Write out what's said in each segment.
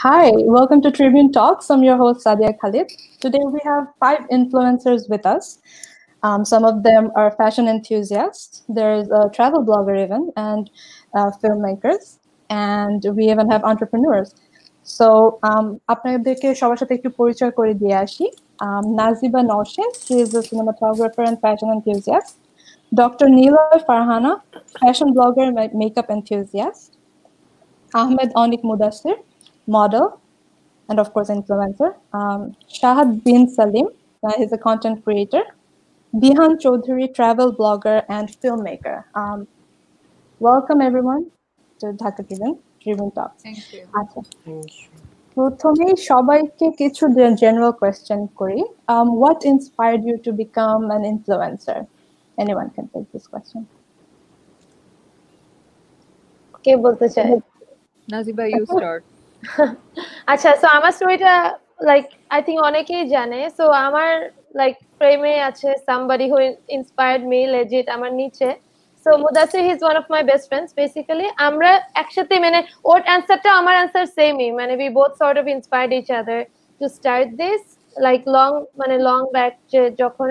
Hi, welcome to Tribune Talks. I'm your host, Sadia Khalid. Today we have 5 influencers with us. Some of them are fashion enthusiasts. There's a travel blogger even, and filmmakers. And we even have entrepreneurs. So, আপনাদেরকে সবার সাথে একটু পরিচয় করে দিয়ে আসি। Naziba Noshin, she is a cinematographer and fashion enthusiast. Dr. Neela Farhana, fashion blogger and makeup enthusiast. Ahmed Onik Mudassir, model, and of course influencer. Shahad bin Salim, he's a content creator. Bihan Chaudhary, travel blogger and filmmaker. Welcome everyone to Dhaka Tribune Talks. Thank you. প্রথমেই সবাইকে কিছু general question করি. What inspired you to become an influencer? Anyone can take this question. কে বলতে চায়? Naziba, you start. আচ্ছা, so আমার স্টোরিটা I think অনেকেই জানে। So আমার ফ্রেমে আছে somebody who inspired me legit আমার নিচে। So Mudassir, he's one of my best friends basically. আমরা একসাথে ওর অ্যানসারটা আমার অ্যানসার সেমই, we both sort of inspired each other to start this long back, যে যখন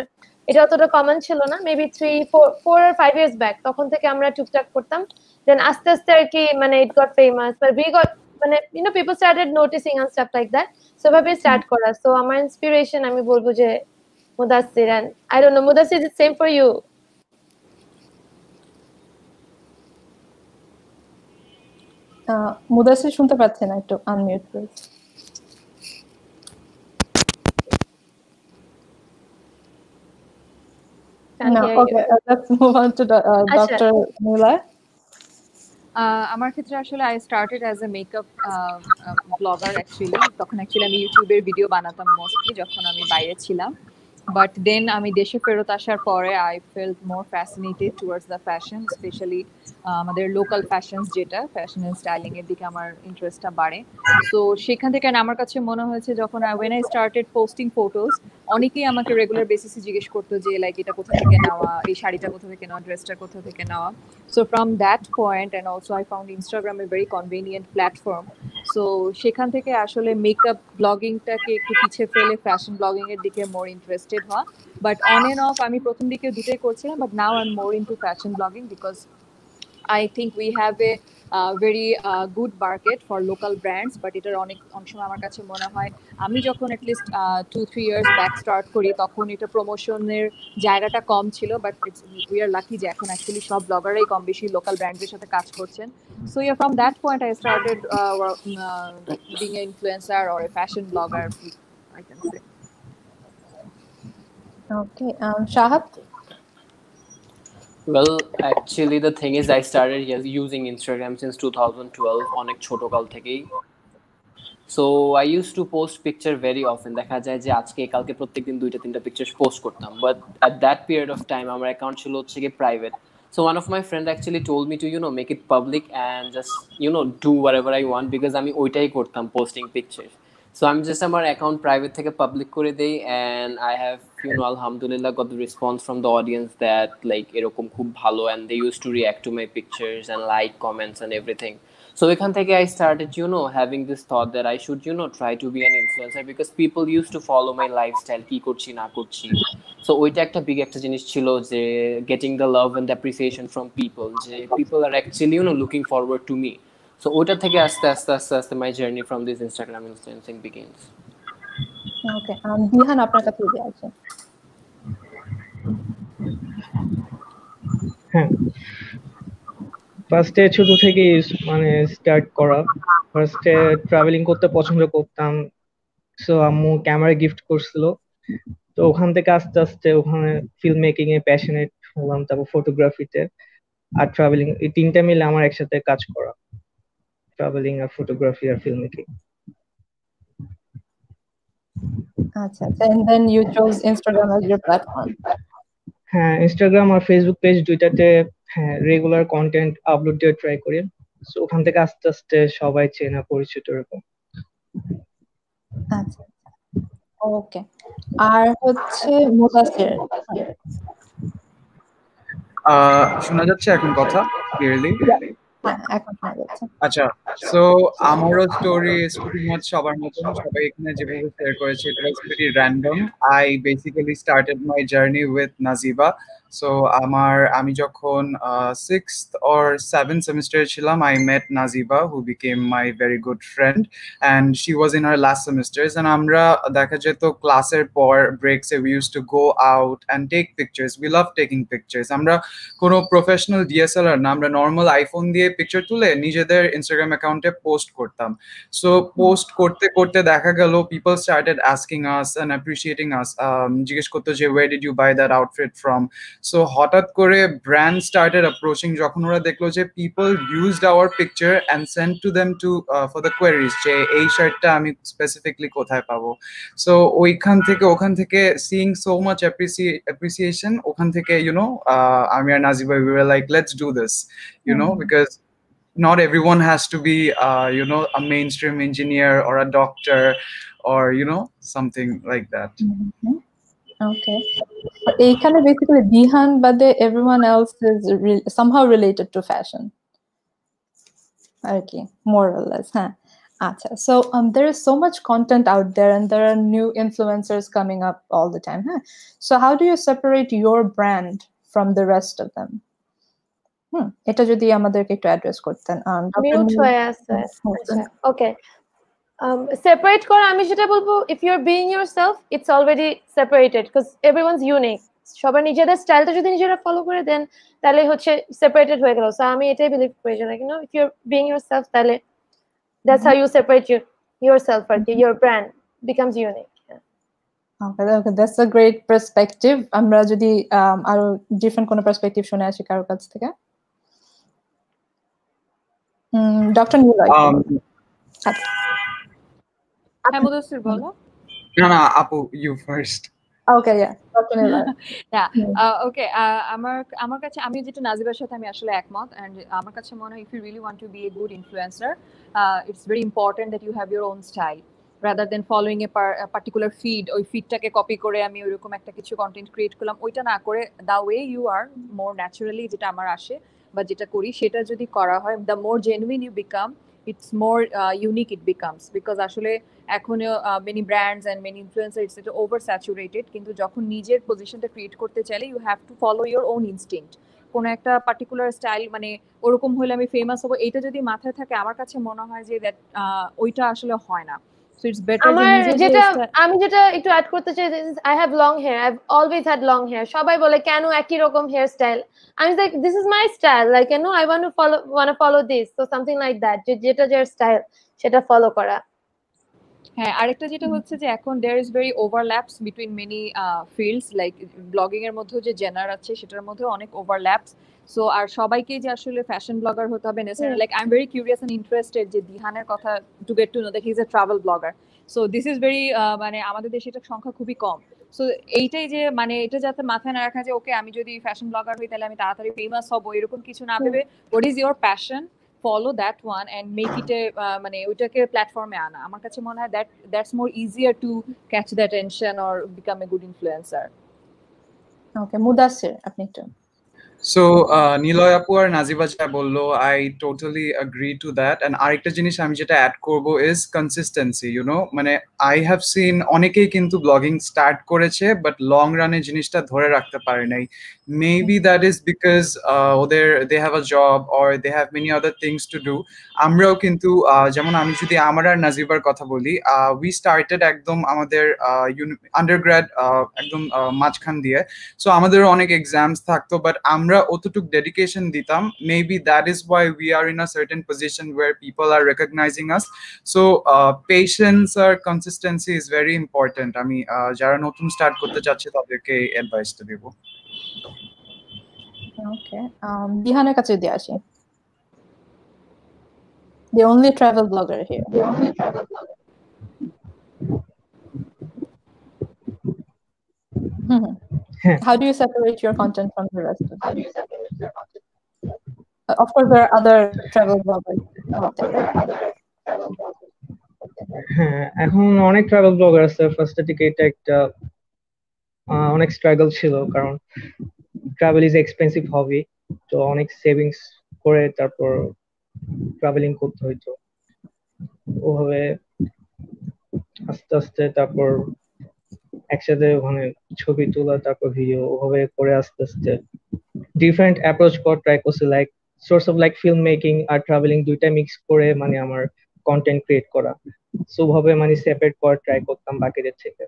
এটা অতটা কমন ছিল না, মেবি 4 or 5 years back, তখন থেকে আমরা টুকটাক করতাম। Then আস্তে আস্তে আর কি it got famous, but we got people started noticing and stuff like that. So ভাবে স্টার্ট করা। So আমার ইন্সপিরেশন আমি বলবো যে Mudassir, and I don't know, Mudassir, is it same for you? Mudassir শুনতে পাচ্ছেন না, একটু unmute please. No, okay, let's move on to Dr. Neela. আমার ক্ষেত্রে আসলে I started as a makeup blogger actually. তখন actually আমি ইউটিউবের ভিডিও বানাতাম mostly যখন আমি বাইরে ছিলাম। But then আমি দেশে ফেরত আসার পরে I felt more fascinated towards the fashion, especially আমাদের লোকাল ফ্যাশনস, যেটা ফ্যাশন এন্ড স্টাইলিং এর দিকে আমার ইন্টারেস্টটা বাড়ে। সো সেখান থেকে আমার কাছে মনে হয়েছে যখন when I started posting photos, অনেকেই আমাকে রেগুলার বেসিসে জিজ্ঞেস করতো যে এটা কোথা থেকে নেওয়া, এই শাড়িটা কোথা থেকে নেওয়া, ড্রেসটা কোথা থেকে নেওয়া। So from that point, and also I found Instagram a very convenient platform. So সেখান থেকে আসলে মেকআপ ব্লগিংটাকে একটু পিছিয়ে ফেলে ফ্যাশন ব্লগিং এর দিকে মোর ইন্টারেস্টেড হওয়া। বাট অন এন্ড অফ আমি প্রথম দিকে দুটোই করছিলাম, but now I am more into fashion blogging because I think we have a very good market for local brands, but এটার অনেক সময় আমার কাছে মনে হয় আমি যখন at least 2-3 years back start করি তখন এটা প্রমোশনের জায়গাটা কম ছিল, বাট we are lucky যে এখন actually সব ব্লগাররাই কম বেশি লোকাল ব্র্যান্ডের সাথে কাজ করছেন। So yeah, from that point I started being an influencer or a fashion blogger, I can say. Okay, Shahad? Well, actually the thing is I started using Instagram since 2012 অনেক ছোট কাল থেকেই। So I used to post picture very often, দেখা যায় যে আজকে কালকে প্রত্যেকদিন 2-3টা পিকচার পোস্ট করতাম, but at that period of time আমার অ্যাকাউন্ট ছিল হচ্ছে কি private. So one of my friend actually told me to make it public and just do whatever I want, because আমি ওইটাই করতাম, posting pictures. So I'm just আমার account private থেকে public করে দেই, and I have alhamdulillah got the response from the audience that এরকম খুব ভালো, and they used to react to my pictures and like comments and everything. So এখান থেকে I started having this thought that I should try to be an influencer, because people used to follow my lifestyle, কি করছি না করছি। So ওইটা একটা big একটা জিনিস ছিল যে getting the love and the appreciation from people, যে people are actually looking forward to me. So ওইটা থেকে আস্তে আস্তে my journey from this Instagram influencing begins. Okay, বিহান আপনার কাছে কি আছে? হ্যাঁ, ফার্স্টে ছোট থেকে স্টার্ট করা। ফার্স্টে ট্রাভেলিং করতে পছন্দ করতাম, সো আম্মু ক্যামেরা গিফট করছিল। তো ওখান থেকে আস্তে আস্তে ওখানে ফিল্ম মেকিং এ প্যাশনেট হলাম, তারপর ফটোগ্রাফিতে আর ট্রাভেলিং, এই তিনটা মিলে আমার একসাথে কাজ করা, ট্রাভেলিং আর ফটোগ্রাফি আর ফিল্ম মেকিং। আচ্ছা, and then you chose Instagram as your platform. হ্যাঁ, ইনস্টাগ্রাম আর ফেসবুক পেজ দুইটাতে রেগুলার কন্টেন্ট আপলোড দিয়ে ট্রাই করি। সো ওখান থেকে আস্তে আস্তে সবাই চেনা পরিচিত এরকম। আচ্ছা, ওকে। আর হচ্ছে মুদাসির, শোনা যাচ্ছে এখন কথা ক্লিয়ারলি? হ্যাঁ, এখন শোনা যাচ্ছে। আচ্ছা, সো আমারও স্টোরি ইজ প্রিটি মাচ সবার মতন, সবাই এখানে যেভাবে শেয়ার করেছে it was pretty random. I basically started my journey with Najiba. So আমি যখন সিক্সথ অর সেভেন্থ সেমিস্টারে ছিলাম, I met Najiba who became my very good friend, and she was in her last semesters. And আমরা দেখা যেত ক্লাসের পর ব্রেকসে we use to go out and take pictures. We love taking pictures. আমরা কোনো প্রফেশনাল ডিএসএলআর না, আমরা নর্মাল আইফোন দিয়ে পিকচার তুলে নিজেদের ইনস্টাগ্রাম অ্যাকাউন্টে পোস্ট করতাম। সো পোস্ট করতে করতে দেখা গেল people started asking us and appreciating us, জিজ্ঞেস করতো যে where did you buy that outfit from. So হঠাৎ করে ব্র্যান্ড স্টার্টেড অ্যাপ্রোচিং, যখন ওরা দেখলো যে people used our picture and send to them to for the queries যে এই শার্টটা আমি স্পেসিফিকলি কোথায় পাবো। সো ওখান থেকে সিইং সো মাচ অ্যাপ্রিসিয়েশন, ওখান থেকে আমি আর Najiba we were like let's do this, because not everyone has to be a mainstream engineer or a doctor or something like that. Okay. এইখানে basically Dihan বাদে everyone else is somehow related to fashion. Okay, more or less, huh? Acha. So there is so much content out there and there are new influencers coming up all the time, huh? So how do you separate your brand from the rest of them? এটা যদি আমাদেরকে একটু address করতেন। Mute হয়ে আছে। ওকে, separate করা আমি যেটা বলবো, if you are being yourself it's already separated because everyone's unique. সবার নিজেদের স্টাইলটা যদি নিজেরা ফলো করে দেন তাহলে হচ্ছে সেপারেটেড হয়ে গেল। সো আমি এটাই বিলিভ করি যে if you are being yourself তাহলে that's how you separate yourself আর কি, your brand becomes unique. Okay, that's a great perspective. আমরা যদি আরো ডিফারেন্ট কোনো পার্সপেক্টিভ শুনে আসি কারোর কাছ থেকে। ডক্টর নিলয়। হ্যাঁ মুদাসসির বলো। না আপু, you first. Okay, yeah. Doctor Niloy. Okay, আমার কাছে আমি যেটা নাজিবার সাথে আমি আসলে একমত, এন্ড আমার কাছে মনে হয় if you really want to be a good influencer it's very important that you have your own style rather than following a particular feed. ওই ফিডটাকে কপি করে আমি ওইরকম একটা কিছু কন্টেন্ট ক্রিয়েট করলাম, ওইটা না করে the way you are more naturally, যেটা আমার আসে বা যেটা করি সেটা যদি করা হয়, the more genuine you become, it's more unique it becomes, because আসলে এখন many brands and many influencers it's oversaturated, কিন্তু যখন নিজের পজিশনটা ক্রিয়েট করতে চাইলে you have to follow your own instinct। কোন একটা পার্টিকুলার স্টাইল মানে ওরকম হলে আমি ফেমাস হব, এটা যদি মাথায় থাকে আমার কাছে মনে হয় যে দ্যাট ওইটা আসলে হয় না। So it's better আমি যেটা একটু অ্যাড করতে চাই, I have long hair, I've always had long hair. সবাই বলে কেন একই রকম hairstyle, I'm like this is my style, like I want to follow this, so something like that, যেটা যার স্টাইল সেটা ফলো করা। হ্যাঁ, আরেকটা যেটা হচ্ছে যে এখন there is very overlaps between many fields, like blogging এর মধ্যে যে জেনার আছে সেটার মধ্যে অনেক ওভারল্যাপস। সো আর সবাইকে যে আসলে ফ্যাশন ব্লগার হতে হবে necessary, like I am very curious and interested যে দিহানের কথা to get to know that he is a travel blogger. So this is very মানে আমাদের দেশে এটার সংখ্যা খুবই কম। সো এইটাই যে মানে এটা যাতে মাথায় না রাখা যে ওকে আমি যদি ফ্যাশন ব্লগার হই তাহলে আমি তাড়াতাড়ি ফেমাস হব, এরকম কিছু না ভেবে what is your passion, follow that one and make it a মানে ওইটাকে প্ল্যাটফর্মে আনা। আমার কাছে মনে হয় that's more easier to catch the attention or become a good influencer. ওকে, মুদাসসির আপনি একটু। So নিলয় আপু আর নাজিবা যা বললো, I totally agree to that. And আরেকটা জিনিস আমি যেটা অ্যাড করবো is consistency, মানে I have seen অনেকেই কিন্তু ব্লগিং স্টার্ট করেছে বাট লং রানে জিনিসটা ধরে রাখতে পারে নাই। Maybe that is because they have a job or they have many other things to do. আমরাও কিন্তু যেমন আমি যদি আমার আর নাজিবার কথা বলি, we started একদম আমাদের আন্ডারগ্র্যাড একদম মাঝখান দিয়ে। সো আমাদের অনেক এক্সামস থাকতো বাট আমরা অতটুক ডেডিকেশন দিতাম। Maybe that is why we are in a certain position where people are recognising us. So patience আর কনসিস্টেন্সি ইজ ভেরি ইম্পর্টেন্ট। আমি যারা নতুন স্টার্ট করতে চাচ্ছে তাদেরকে অ্যাডভাইসটা দেব। ওকে, দিহানের কাছে যদি আসি, the only travel blogger here. How do you separate your content from the rest of them? Of course, there are other travel bloggers out there. এখন অনেক ট্রাভেল ব্লগার আছে। ফার্স্টের দিকে এটা একটা অনেক স্ট্রাগল ছিল, কারণ ট্রাভেল ইজ এক্সপেন্সিভ হবি, তো অনেক সেভিংস করে তারপর ট্রাভেলিং করতে হইতো। ওভাবে আস্তে আস্তে তারপর একসাথে ওখানে ছবি তোলা, তারপর ভিডিও, ওভাবে করে আস্তে আস্তে ডিফারেন্ট অ্যাপ্রোচ করা ট্রাই করছি, like source of like film making are travelling দুইটা মিক্স করে মানে আমার কন্টেন্ট ক্রিয়েট করা। সো ভাবে মানে সেপারেট করা ট্রাই করতাম বাকিদের থেকে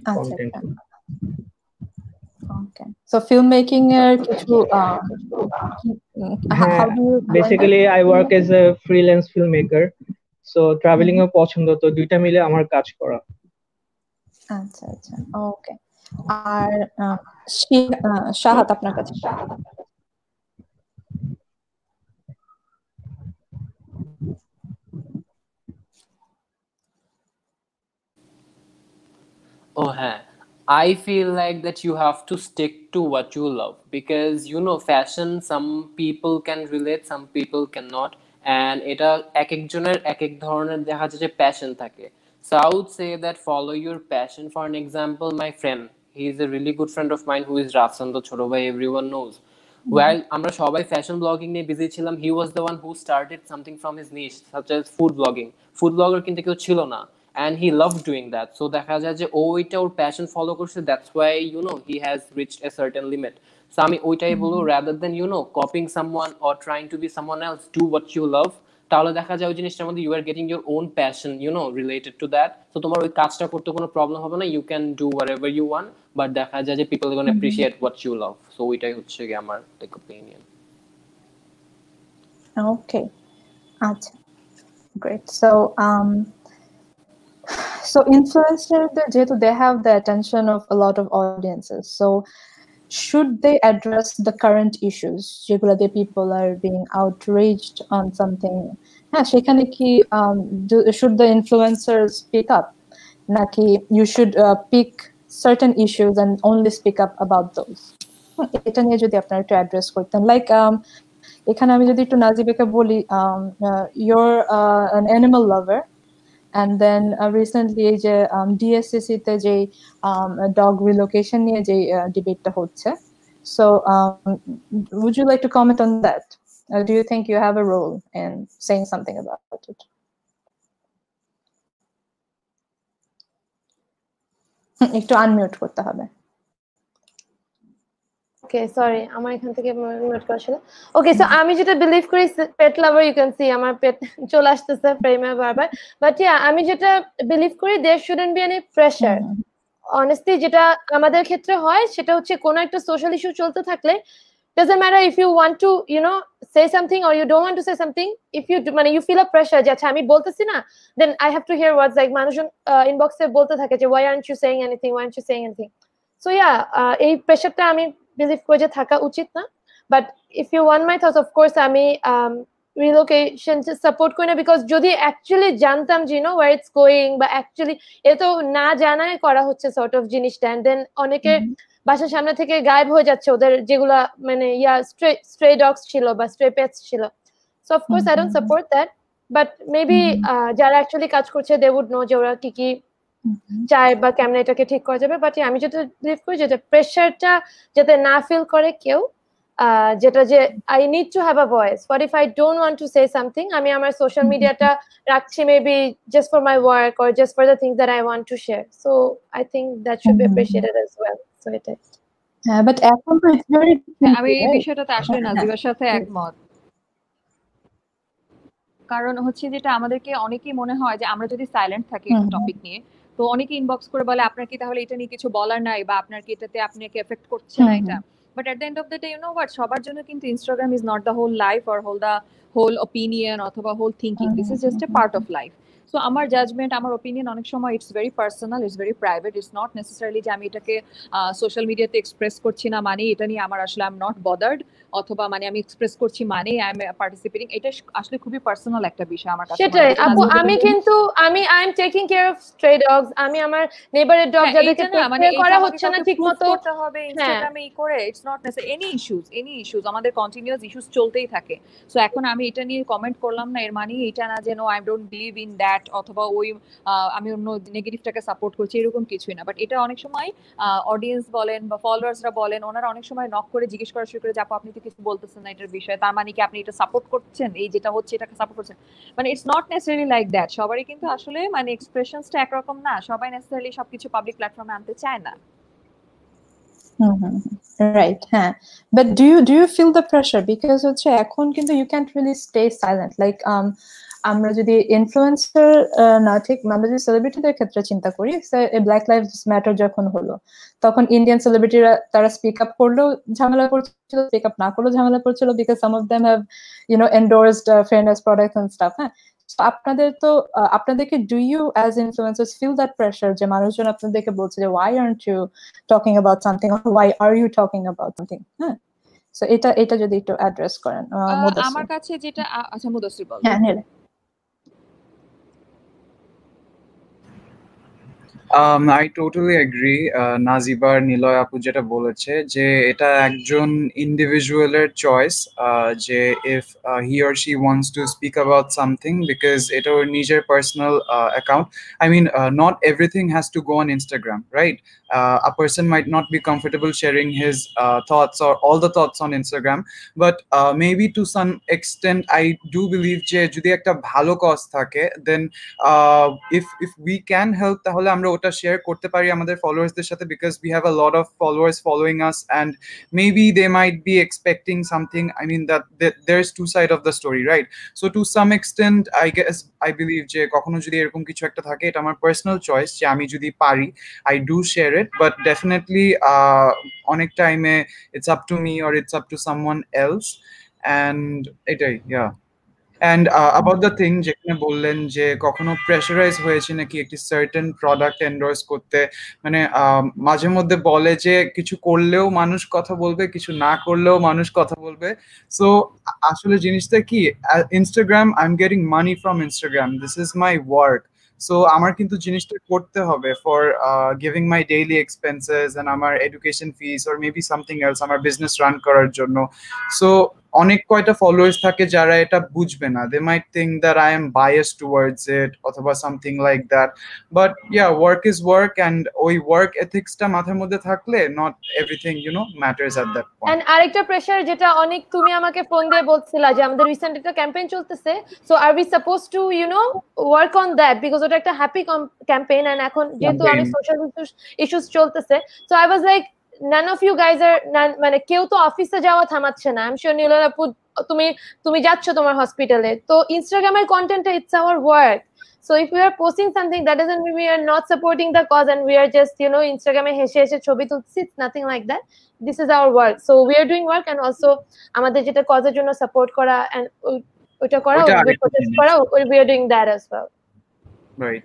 আচ্ছা content. Okay, so film making এর কিছু হ্যাঁ, how do you basically I work as a freelance film maker, so traveling ও পছন্দ, তো দুইটা মিলে আমার কাজ করা। আচ্ছা আচ্ছা, ওকে। আর শাহাদ, আপনার কাছে Oh, হ্যাঁ, I feel like that you have to stick to what you love, because you know fashion, some people can relate, some people cannot, and এটা এক একজনের এক এক ধরনের দেখা যায় যে প্যাশন থাকে। So I would say that follow your passion. For an example, my friend, he is a really good friend of mine who is Rafsan, the ছোট ভাই, everyone knows. While আমরা সবাই ফ্যাশন ব্লগিং নিয়ে busy ছিলাম, he was the one who started something from his niche, such as food blogging. Food blogger কিন্তু কেউ ছিল না, and he loved doing that. So দেখা যায় যে ও ওইটা ওর প্যাশন ফলো করছে, that's why you know he has reached a certain limit. So আমি ওইটাই বলবো, rather than you know copying someone or trying to be someone else, do what you love. তাহলে দেখা যায় ওই জিনিসটার মধ্যে you are getting your own passion, you know, related to that. So তোমার ওই কাজটা করতে কোনো প্রবলেম হবে না, you can do whatever you want, but দেখা যায় যে people are going to appreciate what you love. So ওইটাই হচ্ছে কি আমার like opinion. Okay, আচ্ছা, great. So influencers, যেহেতু they have the attention of a lot of audiences, so should they address the current issues যেগুলো দিয়ে people are being outraged on something? হ্যাঁ, সেখানে কি should the influencers speak up, নাকি you should pick certain issues and only speak up about those? এটা নিয়ে যদি আপনারা একটু অ্যাড্রেস করতেন, লাইক এখানে আমি যদি একটু নাজিবাকে বলি, you're an animal lover, and then recently এই যে DSCC তে যে dog relocation নিয়ে যে ডিবেটটা হচ্ছে, so would you like to comment on that? Do you think you have a role in saying something about it? একটু আনমিউট করতে হবে। ওকে, সরি, আমার এখান থেকে মিউট করা ছিল। ওকে, সো আমি যেটা বিলিভ করি, পেট লাভার, ইউ ক্যান সি আমার পেট চলে আসতেছে ফ্রেমে বারবার, বাট ইয়া, আমি যেটা বিলিভ করি, there shouldn't be any pressure. Honestly যেটা আমাদের ক্ষেত্রে হয় সেটা হচ্ছে কোনো একটা সোশ্যাল ইস্যু চলতে থাকলে, doesn't matter if you want to you know say something or you don't want to say something, if you মানে you feel a pressure যে আচ্ছা আমি বলতেছি না, then I have to hear words like মানুষজন ইনবক্সে বলতে থাকে যে why aren't you saying anything, why aren't you saying anything? So yeah, এই প্রেসারটা আমি বিলিভ করি যে থাকা উচিত না। But if you want my thoughts, of course আমি রিলোকেশন সাপোর্ট করি না, বিকজ যদি অ্যাকচুয়ালি জানতাম যে নো ওয়্যার ইটস গোয়িং, বা অ্যাকচুয়ালি এ তো না জানাই করা হচ্ছে সর্ট অফ জিনিসটা, এন্ড দেন অনেকে বাসার সামনে থেকে গায়েব হয়ে যাচ্ছে, ওদের যেগুলা মানে ইয়া স্ট্রে ডগস ছিল বা স্ট্রে পেটস ছিল। So of course I don't support that, but maybe যারা অ্যাকচুয়ালি কাজ করছে দে উড নো যে ওরা কি কি চায় বা কেমনে এটাকে ঠিক করা যাবে। বাট আমি যেটা বিলিভ করি যেটা প্রেশারটা যাতে না ফিল করে কেউ, যেটা যে I need to have a voice, what if I don't want to say something, আমি আমার সোশ্যাল মিডিয়াটা রাখছি maybe just for my work or just for the things that I want to share. So I think that should be appreciated as well. So এটাই। হ্যাঁ, but এখন তো it's very, আমি এই বিষয়টাতে আসলে নাজিবার সাথে একমত। কারণ হচ্ছে যেটা আমাদেরকে অনেকেই মনে হয় যে আমরা যদি সাইলেন্ট থাকি একটা টপিক নিয়ে, তো অনেকে ইনবক্স করে বলে আপনার কি তাহলে এটা নিয়ে কিছু বলার নাই, বা আপনার কি এটাতে আপনাকে এফেক্ট করছে না এটা। But at the end of the day, you know what, সবার জন্য কিন্তু Instagram is not the whole life or whole opinion অথবা whole thinking. This is just a part of life. So আমার জাজমেন্ট, আমার opinion অনেক সময় it's very personal, it's very private. It's not necessarily যে আমি এটাকে সোশ্যাল মিডিয়াতে express করছি না মানে এটা নিয়ে আমার আসলে আই এম নট বদার্ড, অথবা মানে আমি এক্সপ্রেস করছি মানে আই এম পার্টিসিপেটিং। এটা আসলে খুবই পার্সোনাল একটা বিষয় আমার কাছে। সেটাই আপু, আমি কিন্তু I am taking care of স্ট্রে dogs, আমি আমার নেবারের ডগ যাদেরকে টেক কেয়ার করা হচ্ছে না ঠিকমতো করতে হবে ইনস্টাগ্রামে ই করে। It's not necessary any issues, আমাদের কন্টিনিউয়াস ইস্যুস চলতেই থাকে। সো এখন আমি এটা নিয়ে কমেন্ট করলাম না, এর মানে এটা না যে no I don't believe in that that, অথবা ওই আমি অন্য নেগেটিভটাকে সাপোর্ট করছি, এরকম কিছুই না। বাট এটা অনেক সময় অডিয়েন্স বলেন বা ফলোয়ার্সরা বলেন, ওনারা অনেক সময় নক করে জিজ্ঞেস করা শুরু করে যে আপু আপনি তো কিছু বলতেছেন না এটার বিষয়ে, তার মানে কি আপনি এটা সাপোর্ট করছেন, এই যেটা হচ্ছে এটাকে সাপোর্ট করছেন? মানে it's not necessarily like that. সবারই কিন্তু আসলে মানে এক্সপ্রেশনসটা একরকম না, সবাই নেসেসারিলি সবকিছু পাবলিক প্ল্যাটফর্মে আনতে চায় না। Right, হ্যাঁ, but do you feel the pressure? Because হচ্ছে এখন কিন্তু you can't really stay silent. Like আমরা যদি ইনফ্লুয়েন্সার না ঠিক, আমরা যদি সেলিব্রিটিদের ক্ষেত্রে চিন্তা করি, ব্ল্যাক লাইভস ম্যাটার যখন হলো, তখন ইন্ডিয়ান সেলিব্রিটিরা তারা স্পিক আপ করলেও ঝামেলা করছিল, স্পিক আপ না করলেও ঝামেলা করছিল, because some of them have endorsed fairness products and stuff. হ্যাঁ, আপনাদের তো আপনাদেরকে do you as influencers feel that pressure যে মানুষজন আপনাদেরকে বলছে যে why aren't you talking about something, or why are you talking about something? হ্যাঁ, সো এটা যদি একটু অ্যাড্রেস করেন। আমার কাছে যেটা আচ্ছা মুদাসসির বল। হ্যাঁ, I totally agree. নাজিবা আর নিলয় আপু যেটা বলেছে যে এটা একজন ইন্ডিভিজুয়ালের চয়েস, যে if he or she wants to speak about something, because এটা ওর নিজের personal account. I mean, not everything has to go on Instagram, right? A person might not be comfortable sharing his thoughts or all the thoughts on Instagram, but maybe to some extent I do believe যে যদি একটা ভালো cause থাকে, then if we can help তাহলে আমরা ওটা share করতে পারি আমাদের ফলোয়ার্সদের সাথে, because we have a lot of followers following us and maybe they might be expecting something. I mean that there's two sides of the story, right? So to some extent I believe যে কখনো যদি এরকম কিছু একটা থাকে, এটা আমার personal choice যে আমি যদি পারি I do share it, but definitely অনেক টাইমে it's up to me or it's up to someone else, and এটাই yeah. And about the thing যেখানে বললেন যে কখনো প্রেশারাইজ হয়েছে নাকি একটি সার্টেন প্রোডাক্ট এন্ডোর্স করতে, মানে মাঝে মধ্যে বলে যে কিছু করলেও মানুষ কথা বলবে, কিছু না করলেও মানুষ কথা বলবে। সো আসলে জিনিসটা কি, Instagram, I am getting money from Instagram, this is my work. So আমার কিন্তু জিনিসটা করতে হবে for giving my daily expenses and আমার education fees or maybe something else, আমার বিজনেস রান করার জন্য। সো অনেক কয়টা ফলোয়ার্স থাকে যারা এটা বুঝবে না, they might think that I am biased towards it অথবা something like that, but yeah, work is work, and ওই ওয়ার্ক এথিক্সটা মাথার মধ্যে থাকলে not everything matters at that point. And আরেকটা প্রেসার যেটা অনেক তুমি আমাকে ফোন দিয়ে বলছিলা যে আমাদের রিসেন্ট একটা ক্যাম্পেইন চলতেছে, so are we suppose to work on that, because ওটা একটা হ্যাপি ক্যাম্পেইন, এন্ড এখন যেহেতু অনেক সোশ্যাল ইস্যুস চলতেছে, so I was like none of you guys are মানে কেউ তো অফিসে যাওয়া থামাচ্ছে না। আই এম শিওর নীলয় আপু তুমি যাচ্ছ তোমার হসপিটালে, তো ইনস্টাগ্রামের content it's our work. So if we are posting something, that doesn't mean we are not supporting the cause and we are just Instagram-এ হেসে হেসে ছবি তুলছি, it's nothing like that. This is our work, so we are doing work, and also আমাদের যেটা কজের জন্য support করা and ওটা করা, প্রোটেস্ট করা, we are doing that as well. Right.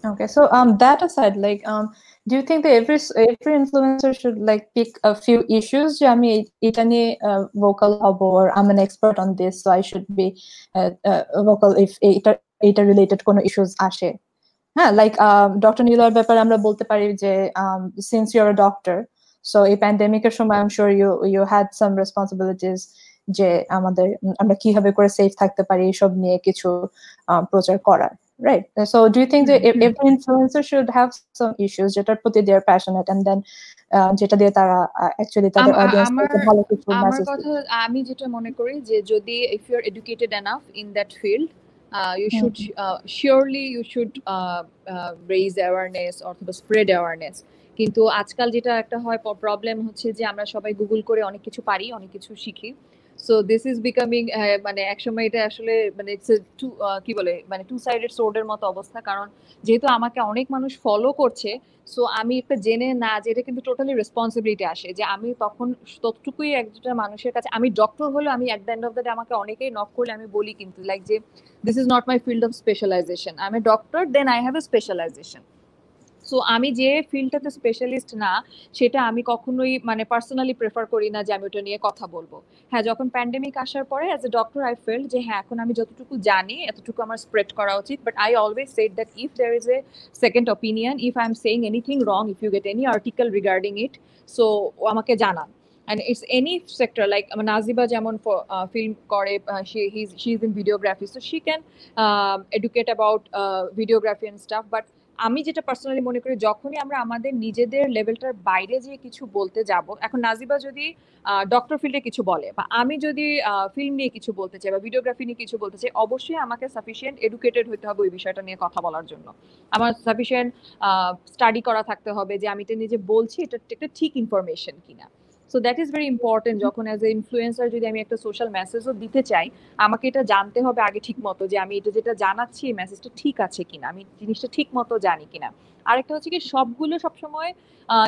Okay, so that aside, like do you think that every influencer should like pick a few issues যে আমি এটা নিয়ে vocal হব, or I'm an expert on this so I should be vocal if এটা related কোনো issues আসে? হ্যাঁ, like doctor নীলয়ের ব্যাপারে আমরা বলতে পারি যে since you're a doctor, so এই প্যান্ডেমিকের সময় I'm sure you had some responsibilities যে আমরা কিভাবে করে সেফ থাকতে পারি এইসব নিয়ে কিছু প্রচার করার, right? So do you think that every influencer should have some issues যেটার প্রতি they are passionate, and then যেটা দিয়ে তারা actually তাদের অডিয়েন্সকে ভালো কিছু মেসেজ দিতে? আমার কথা, আমি যেটা মনে করি যে যদি if you are educated enough in that field, you should surely you should raise awareness or spread awareness. কিন্তু আজকাল যেটা একটা হয় প্রবলেম হচ্ছে যে আমরা সবাই গুগল করে অনেক কিছু পারি, অনেক কিছু শিখি। সো দিস ইজ বিকামিং মানে একসময় এটা আসলে মানে ইটস কি বলে মানে টু সাইডেড সোর্ডের মতো অবস্থা। কারণ যেহেতু আমাকে অনেক মানুষ ফলো করছে, সো আমি একটা জেনে না যে এটা কিন্তু টোটালি রেসপন্সিবিলিটি আসে যে আমি তখন ততটুকুই একটা মানুষের কাছে, আমি ডক্টর হলে আমি at the end of the day আমাকে অনেকেই নক করলে আমি বলি কিন্তু লাইক যে this is not my field of specialisation, I am a doctor, then I have a specialisation. So আমি যে ফিল্ডটাতে স্পেশালিস্ট না সেটা আমি কখনোই মানে পার্সোনালি প্রেফার করি না যে আমি ওটা নিয়ে কথা বলবো। হ্যাঁ, যখন প্যান্ডেমিক আসার পরে as a doctor I felt যে হ্যাঁ এখন আমি যতটুকু জানি এতটুকু আমার স্প্রেড করা উচিত, but I always said that if there is a second opinion, if I am saying anything wrong, if you get any article regarding it, so আমাকে জানান। and it's any sector like Naziba যেমন for film করে she's in videography, so she can educate about videography and stuff. But আমি যেটা personally মনে করি যখনই আমরা আমাদের নিজেদের লেভেলটার বাইরে যে কিছু বলতে যাব, এখন নাজিবা যদি ডক্টর ফিল্ডে কিছু বলে বা আমি যদি ফিল্ম নিয়ে কিছু বলতে চাই বা ভিডিওগ্রাফি নিয়ে কিছু বলতে চাই, অবশ্যই আমাকে সাফিসিয়েন্ট এডুকেটেড হতে হবে ওই বিষয়টা নিয়ে কথা বলার জন্য। আমার সাফিসিয়েন্ট স্টাডি করা থাকতে হবে যে আমি এটা নিজে বলছি এটা একটা ঠিক ইনফরমেশন কিনা। So that is very important. যখন অ্যাজ এ ইনফ্লুয়েন্সার যদি আমি একটা সোশ্যাল মেসেজও দিতে চাই, আমাকে এটা জানতে হবে আগে ঠিক মতো যে আমি এটা যেটা জানাচ্ছি এই মেসেজটা ঠিক আছে কিনা, আমি জিনিসটা ঠিক মতো জানি কিনা। আরেকটা হচ্ছে কি সবগুলো সবসময়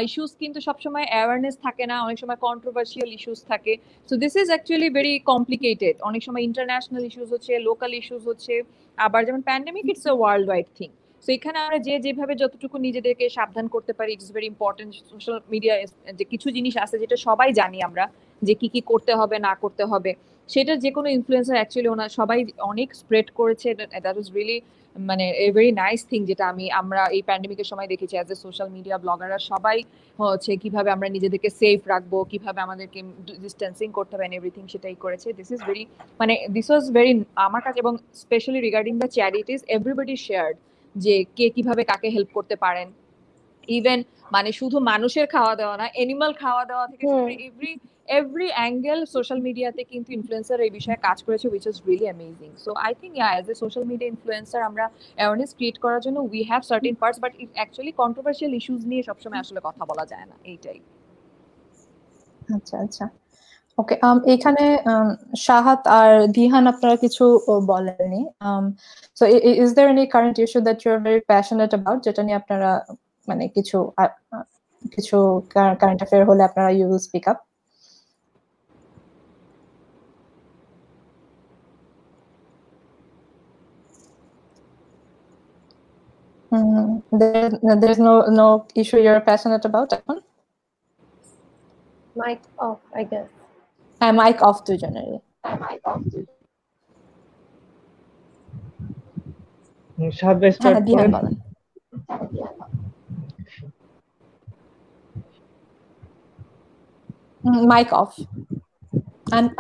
ইস্যুস কিন্তু সবসময় অ্যাওয়ারনেস থাকে না, অনেক সময় কন্ট্রোভার্সিয়াল ইস্যুস থাকে। So this is actually very complicated. অনেক সময় ইন্টারন্যাশনাল ইস্যুস হচ্ছে, লোকাল ইস্যুস হচ্ছে, আবার যেমন pandemic it's a world wide thing. So এখানে আমরা যেভাবে যতটুকু নিজেদেরকে সাবধান করতে পারি it's very important. Social media যে কিছু জিনিস আছে যেটা সবাই জানি আমরা যে কি কি করতে হবে না করতে হবে, সেটা যে কোনো ইনফ্লুয়েন্সার অ্যাকচুয়ালি ওনার সবাই অনেক স্প্রেড করেছে। দ্যাট ইজ রিয়েলি মানে এ ভেরি নাইস থিং, যেটা আমরা এই প্যান্ডেমিকের সময় দেখেছি অ্যাজ এ সোশ্যাল মিডিয়া ব্লগাররা সবাই হচ্ছে কিভাবে আমরা নিজেদেরকে সেফ রাখবো, কিভাবে আমাদেরকে ডিস্টেন্সিং করতে হবে এভরিথিং সেটাই করেছে। দিস ইজ ভেরি মানে দিস ওয়াজ ভেরি আমার কাছে, এবং specially regarding the charities everybody shared যে কে কিভাবে কাকে হেল্প করতে পারেন। ইভেন মানে শুধু মানুষের খাওয়া দাওয়া না, এনিমাল খাওয়া দাওয়া থেকে এভরি অ্যাঙ্গেল সোশ্যাল মিডিয়াতে কিন্তু ইনফ্লুয়েন্সার এই বিষয়ে কাজ করেছে, which is really amazing. So I think as a social media influencer আমরা অ্যাওয়ারনেস ক্রিয়েট করার জন্য we have certain parts, but actually controversial issues নিয়ে সবসময় আসলে কথা বলা যায় না, এইটাই। আচ্ছা আচ্ছা, ওকে। এখানে শাহাত আর দিহান আপনারা কিছু বলেননি। So is there any current issue that you are very passionate about, যেটা নিয়ে আপনারা মানে কিছু কারেন্ট অ্যাফেয়ার হলে আপনারা you will speak up? There's no issue you're passionate about এখন? Mic off, I guess. Mic off দুজনেরই। সাত ভাই স্টার্ট দিহান করেন। বলেন। মাইক অফ,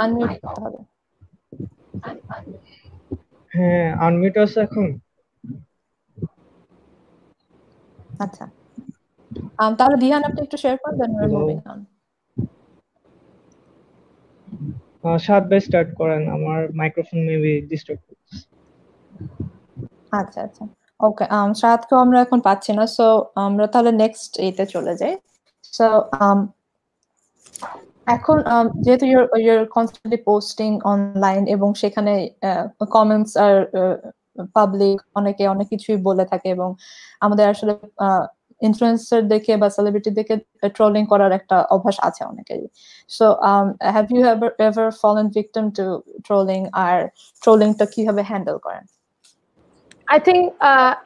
আনমিউট করতে হবে। হ্যাঁ, আনমিউট আছে এখন। আচ্ছা, তাহলে দিহান আপনি একটু শেয়ার করেন, then we are moving on. সাত ভাই স্টার্ট করেন, আমার মাইক্রোফোন মেবি ডিস্টার্ব করছে। আচ্ছা আচ্ছা, ওকে। সাতকেও আমরা এখন পাচ্ছি না, সো আমরা তাহলে নেক্সট এতে চলে যাই। সো এখন যেহেতু you're constantly posting online এবং সেখানে কমেন্টস আর পাবলিক অনেকে অনেক কিছুই বলে থাকে, এবং আমাদের আসলে ইনফ্লুয়েন্সার দেখে বা সেলিব্রিটি দেখে ট্রোলিং করার একটা অভ্যাস আছে অনেকেরই। So have you ever fallen victim to trolling, আর ট্রোলিংটা কিভাবে হ্যান্ডেল করেন? I think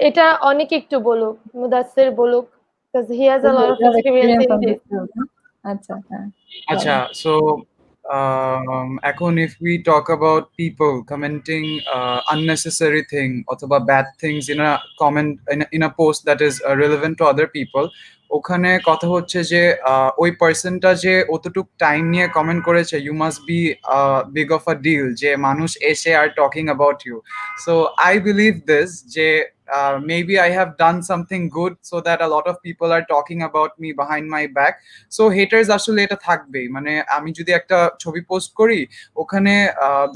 এটা অনেক একটু বলুক, মুদাসসির বলুক, because he has a lot of experience in this. আচ্ছা হ্যাঁ, আচ্ছা, so এখন if we talk about people commenting unnecessary thing অথবা bad things in a comment in a post that is relevant to other people, ওখানে কথা হচ্ছে যে ওই পার্সনটা যে অতটুক টাইম নিয়ে কমেন্ট করেছে, you must be big of a deal যে মানুষ এসে are talking about you. So I believe this যে maybe I have done something good so that a lot of people are talking about me behind my back. So haters আসলে এটা থাকবেই। মানে আমি যদি একটা ছবি পোস্ট করি, ওখানে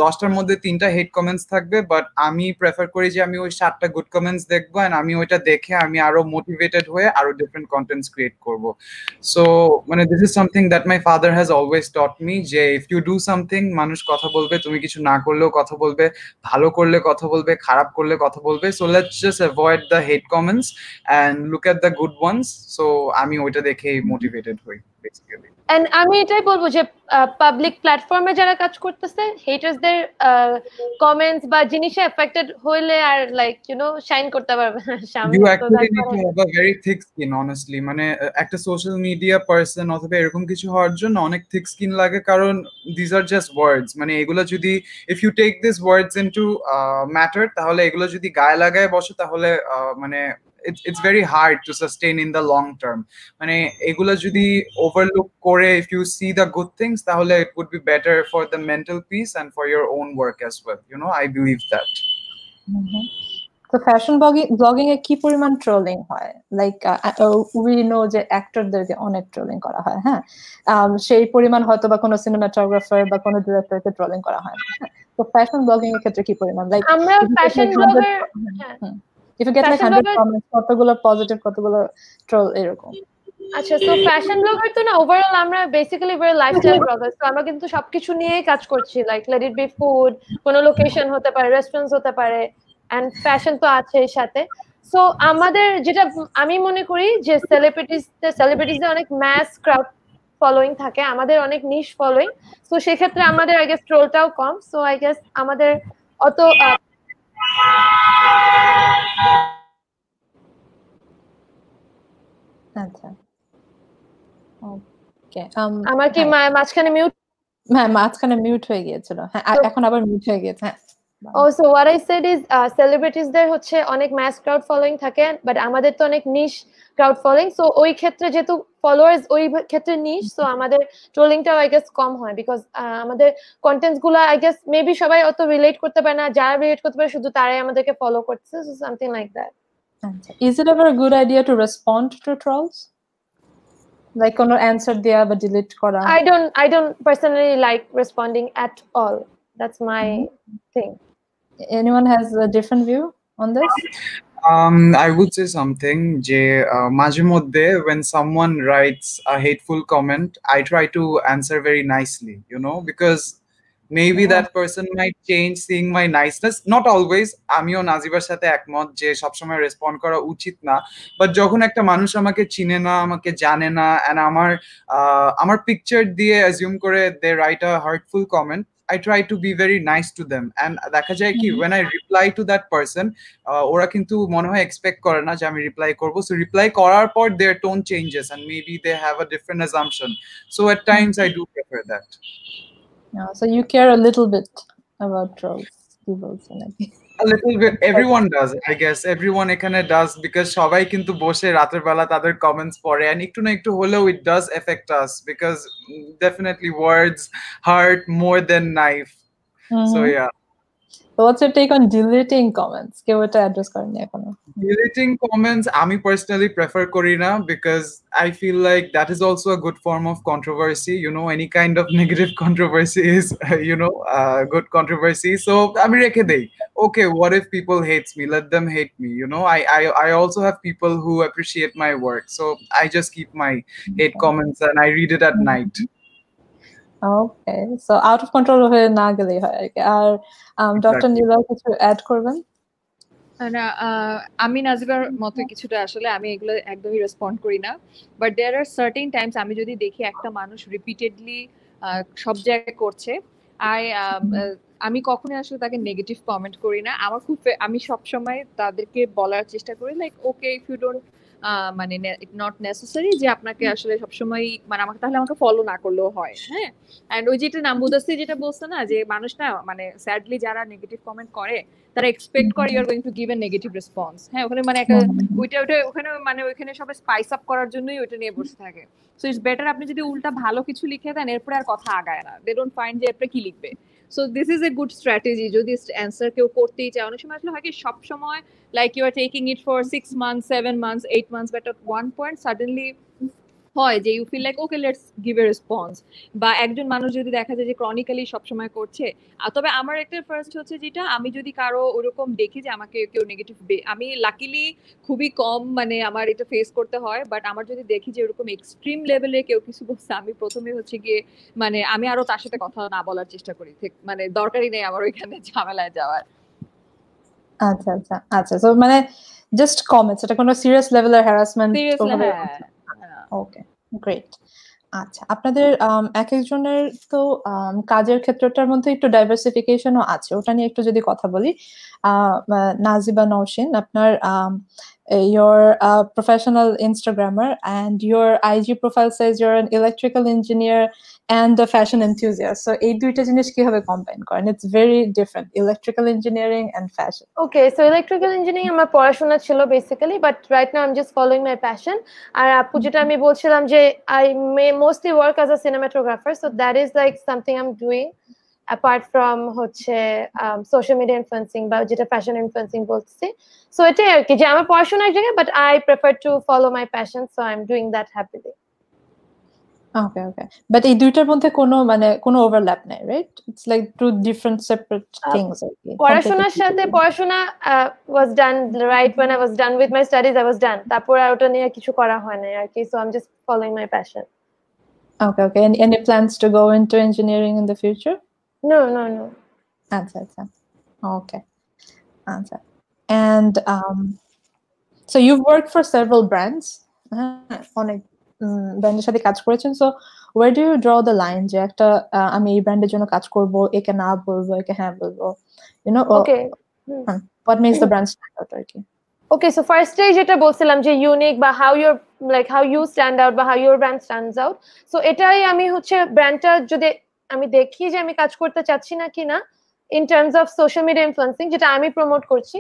10টার মধ্যে 3টা হেট কমেন্টস থাকবে, বাট আমি প্রেফার করি যে আমি ওই 7টা গুড কমেন্টস দেখবো, এন্ড আমি ওইটা দেখে আমি আরো মোটিভেটেড হয়ে আরো ডিফারেন্ট কন্টেন্টস ক্রিয়েট করব। সো মানে this is something that my father has always taught me, যে ইফ ইউ ডু সামথিং, মানুষ কথা বলবে, তুমি কিছু না করলেও কথা বলবে, ভালো করলে কথা বলবে, খারাপ করলে কথা বলবে। So let's just avoid the hate comments and look at the good ones. So আমি ওইটা দেখেই মোটিভেটেড হই বেসিক্যালি। এন্ড আমি এটাই বলবো যে পাবলিক প্ল্যাটফর্মে যারা কাজ করতেছে, হেটার্সদের কমেন্টস বা জিনিসে এফেক্টেড হইলে আর লাইক ইউ নো শাইন করতে পারবে না সামনে। You actually need to have a very thick skin, honestly. মানে একটা সোশ্যাল মিডিয়া পার্সন অথবা এরকম কিছু হওয়ার জন্য অনেক thick skin লাগে, কারণ these are just words. মানে এগুলো যদি if you take these words into matter, তাহলে এগুলো যদি গায়ে লাগায় বসো, তাহলে মানে it's very hard to sustain in the long term. মানে এগুলা যদি overlook করে, if you see the good things, তাহলে it would be better for the mental peace and for your own work as well. I believe that. তো fashion blogging এ কি পরিমাণ trolling হয়? Like we know যে অ্যাক্টরদেরকে অনেক trolling করা হয়, হ্যাঁ, সেই পরিমাণ হয়তো বা কোনো সিনেমাটোগ্রাফার বা কোনো ডিরেক্টরকে ট্রোলিং করা হয় না। তো ফ্যাশন ব্লগিং এর ক্ষেত্রে কি পরিমাণ? লাইক আমরা fashion blogger, if you get like 100 comments, কতগুলো পজিটিভ, কতগুলো ট্রোল, এরকম? আচ্ছা, সো ফ্যাশন ব্লগার তো না, ওভারঅল আমরা basically we're lifestyle blogger. So আমরা কিন্তু সবকিছু নিয়েই কাজ করছি, like let it be food, কোনো লোকেশন হতে পারে, রেস্টুরেন্টস হতে পারে, এন্ড ফ্যাশন তো আছে এর সাথে। সো আমাদের যেটা আমি মনে করি যে সেলিব্রিটিসদের অনেক ম্যাস ক্রাউড ফলোইং থাকে, আমাদের অনেক নিশ ফলোইং। সো সেক্ষেত্রে আমাদের আই গেস ট্রোলটাও কম। সো আই গেস আমাদের অত আচ্ছা, ওকে। আমার কি মাঝখানে মিউট? হ্যাঁ, মাঝখানে মিউট হয়ে গিয়েছিল। হ্যাঁ, এখন আবার মিউট হয়ে গিয়েছে। হ্যাঁ। So what I said is সেলিব্রিটিসদের হচ্ছে অনেক ম্যাস ক্রাউড ফলোইং থাকে, বাট আমাদের তো অনেক নিশ ক্রাউড ফলোইং। সো ওই ক্ষেত্রে যেহেতু ফলোয়ার্স ওই ক্ষেত্রে নিশ, সো আমাদের ট্রোলিংটাও আই গেস কম হয়, বিকজ আমাদের কন্টেন্টস গুলো আই গেস মেবি সবাই অত রিলেট করতে পারে না, যারা রিলেট করতে পারে শুধু তারাই আমাদেরকে ফলো করছে, সো সামথিং লাইক দ্যাট। আচ্ছা, is it ever a good idea to respond to trolls? Like কোনো অ্যানসার দেয়া বা ডিলিট করা? I don't personally like responding at all. That's my thing. Anyone has a different view on this? I would say something যে মাঝে মধ্যে when someone writes a hateful comment, I try to answer very nicely, because maybe that person might change seeing my niceness. Not always. আমিও নাজিবার সাথে একমত যে সবসময় respond করা উচিত না, বাট যখন একটা মানুষ আমাকে চিনে না, আমাকে জানে না, and আমার পিকচার দিয়ে অ্যাজিউম করে they write a hurtful comment, I try to be very nice to them, and দেখা যায় কি when I reply to that person, ওরা কিন্তু মনে হয় এক্সপেক্ট করে না যে আমি রিপ্লাই করব, সো রিপ্লাই করার পর their tone changes and maybe they have a different assumption, so at times I do prefer that. So you care a little bit about trolls, people, a little bit. Everyone does, I guess. Everyone এখানে does, because সবাই কিন্তু বসে রাতের বেলা তাদের comments পড়ে, and একটু না একটু হলেও it does affect us, because definitely words hurt more than knife. So yeah. So what's your take on deleting comments? কেউ এটা অ্যাড্রেস করেনি এখনো? Deleting comments আমি personally prefer করি না, because I feel like that is also a good form of controversy. Any kind of negative controversy is good controversy. So আমি রেখে দেই. Okay, what if people hates me? Let them hate me. I also have people who appreciate my work, so I just keep my hate comments and I read it at night. Okay, so out of control হয়ে না গেলেই হয় আর কি। আর doctor নীলা কিছু add করবেন? না, আমি নাজিবার মতো কিছুটা আসলে আমি এগুলো একদমই রেসপন্ড করি না, but there are certain times আমি যদি দেখি একটা মানুষ রিপিটেডলি সব জায়গায় করছে, আমি কখনোই আসলে তাকে নেগেটিভ কমেন্ট করি না। আমি সবসময় তাদেরকে বলার চেষ্টা করি like okay, if you don't মানে নট নেসেসারি যে আপনাকে আসলে সবসময় মানে আমাকে ফলো না করলেও হয়, হ্যাঁ। এন্ড ওই যেটা নামবুদাসি যেটা বলছে না, যে মানুষ না মানে স্যাডলি যারা নেগেটিভ কমেন্ট করে তারা এক্সপেক্ট করে you are going to give a negative response, হ্যাঁ। ওখানে মানে একটা ওখানে সবাই স্পাইস আপ করার জন্যই ওইটা নিয়ে বসে থাকে। সো ইটস বেটার আপনি যদি উল্টা ভালো কিছু লিখে দেন, এরপরে আর কথা আগায় না, দে ডোন্ট ফাইন্ড যে এরপরে কি লিখবে। So this is a good strategy যদি অ্যান্সার কেউ করতেই চায়। অনেক সময় আসলে হয় কি, সব সময় like you are taking it for 6 months 7 months 8 months, but at one point suddenly হয় যে you feel like okay let's give a response. বা একজন মানুষ যদি দেখা যায় যে ক্রনিক্যালি সবসময় করছে, তবে আমার একটা ফার্স্ট হচ্ছে যেটা, আমি যদি কারো ওরকম দেখি যে আমাকে কেউ নেগেটিভ, আমি লাকিলি খুবই কম মানে আমার এটা ফেস করতে হয়, বাট আমার যদি দেখি যে ওরকম এক্সট্রিম লেভেলে কেউ কিছু বলছে, আমি প্রথমে হচ্ছে গিয়ে মানে আমি আরো তার সাথে কথা না বলার চেষ্টা করি, মানে দরকারই নেই আমার ওইখানে ঝামেলায় যাওয়ার। আচ্ছা আচ্ছা আচ্ছা, সো মানে জাস্ট কমেন্টস, এটা কোনো সিরিয়াস লেভেলের হ্যারাসমেন্ট? ওকে, গ্রেট। আচ্ছা, আপনাদের এক একজনের তো কাজের ক্ষেত্রটার মধ্যে একটু ডাইভার্সিফিকেশনও আছে, ওটা নিয়ে একটু যদি কথা বলি। নাজিবা নওশিন, আপনার you're a professional Instagrammer, and your IG profile says you're an electrical engineer and a fashion enthusiast. So এই দুইটা জিনিস কিভাবে কম্বাইন করেন? It's very different, electrical engineering and fashion. Okay, so electrical engineering আমার পড়াশোনা ছিল basically, but right now I'm just following my passion. আর আপু যেটা আমি বলছিলাম যে I may mostly work as a cinematographer, so that is like something I'm doing apart from হচ্ছে social media influencing বা যেটা fashion influencing বলছি. So এটাই আর কি যে আমার পড়াশোনা এক জায়গায়, but I prefer to follow my passion, so I'm doing that happily. Okay, okay. But এই দুইটার মধ্যে কোনো ওভারল্যাপ নাই, right? It's like two different separate things. পড়াশোনার সাথে পড়াশোনা was done right when I was done with my studies. I was done. তারপর আর ওটা নিয়ে কিছু করা হয় না আর কি. So I'm just following my passion. Okay, okay. Any plans to go into engineering in the future? No. Acha. Okay. Acha. And so you've worked for several brands. অনেক ব্র্যান্ডের সাথে কাজ করেছেন, so where do you draw the line যে একটা আমি এই ব্র্যান্ডের জন্য কাজ করব, একে না বলবো, একে হ্যাঁ বলবো, you know? Okay, what makes the brand stand out আর কি? ওকে, সো ফার্স্টে যেটা বলছিলাম যে ইউনিক বা হাউ ইউ স্ট্যান্ড আউট বা how your brand stands out, so এটাই আমি হচ্ছে ব্র্যান্ডটা যদি আমি দেখি যে আমি কাজ করতে চাচ্ছি না কিনা in terms of social media influencing, যেটা আমি প্রমোট করছি,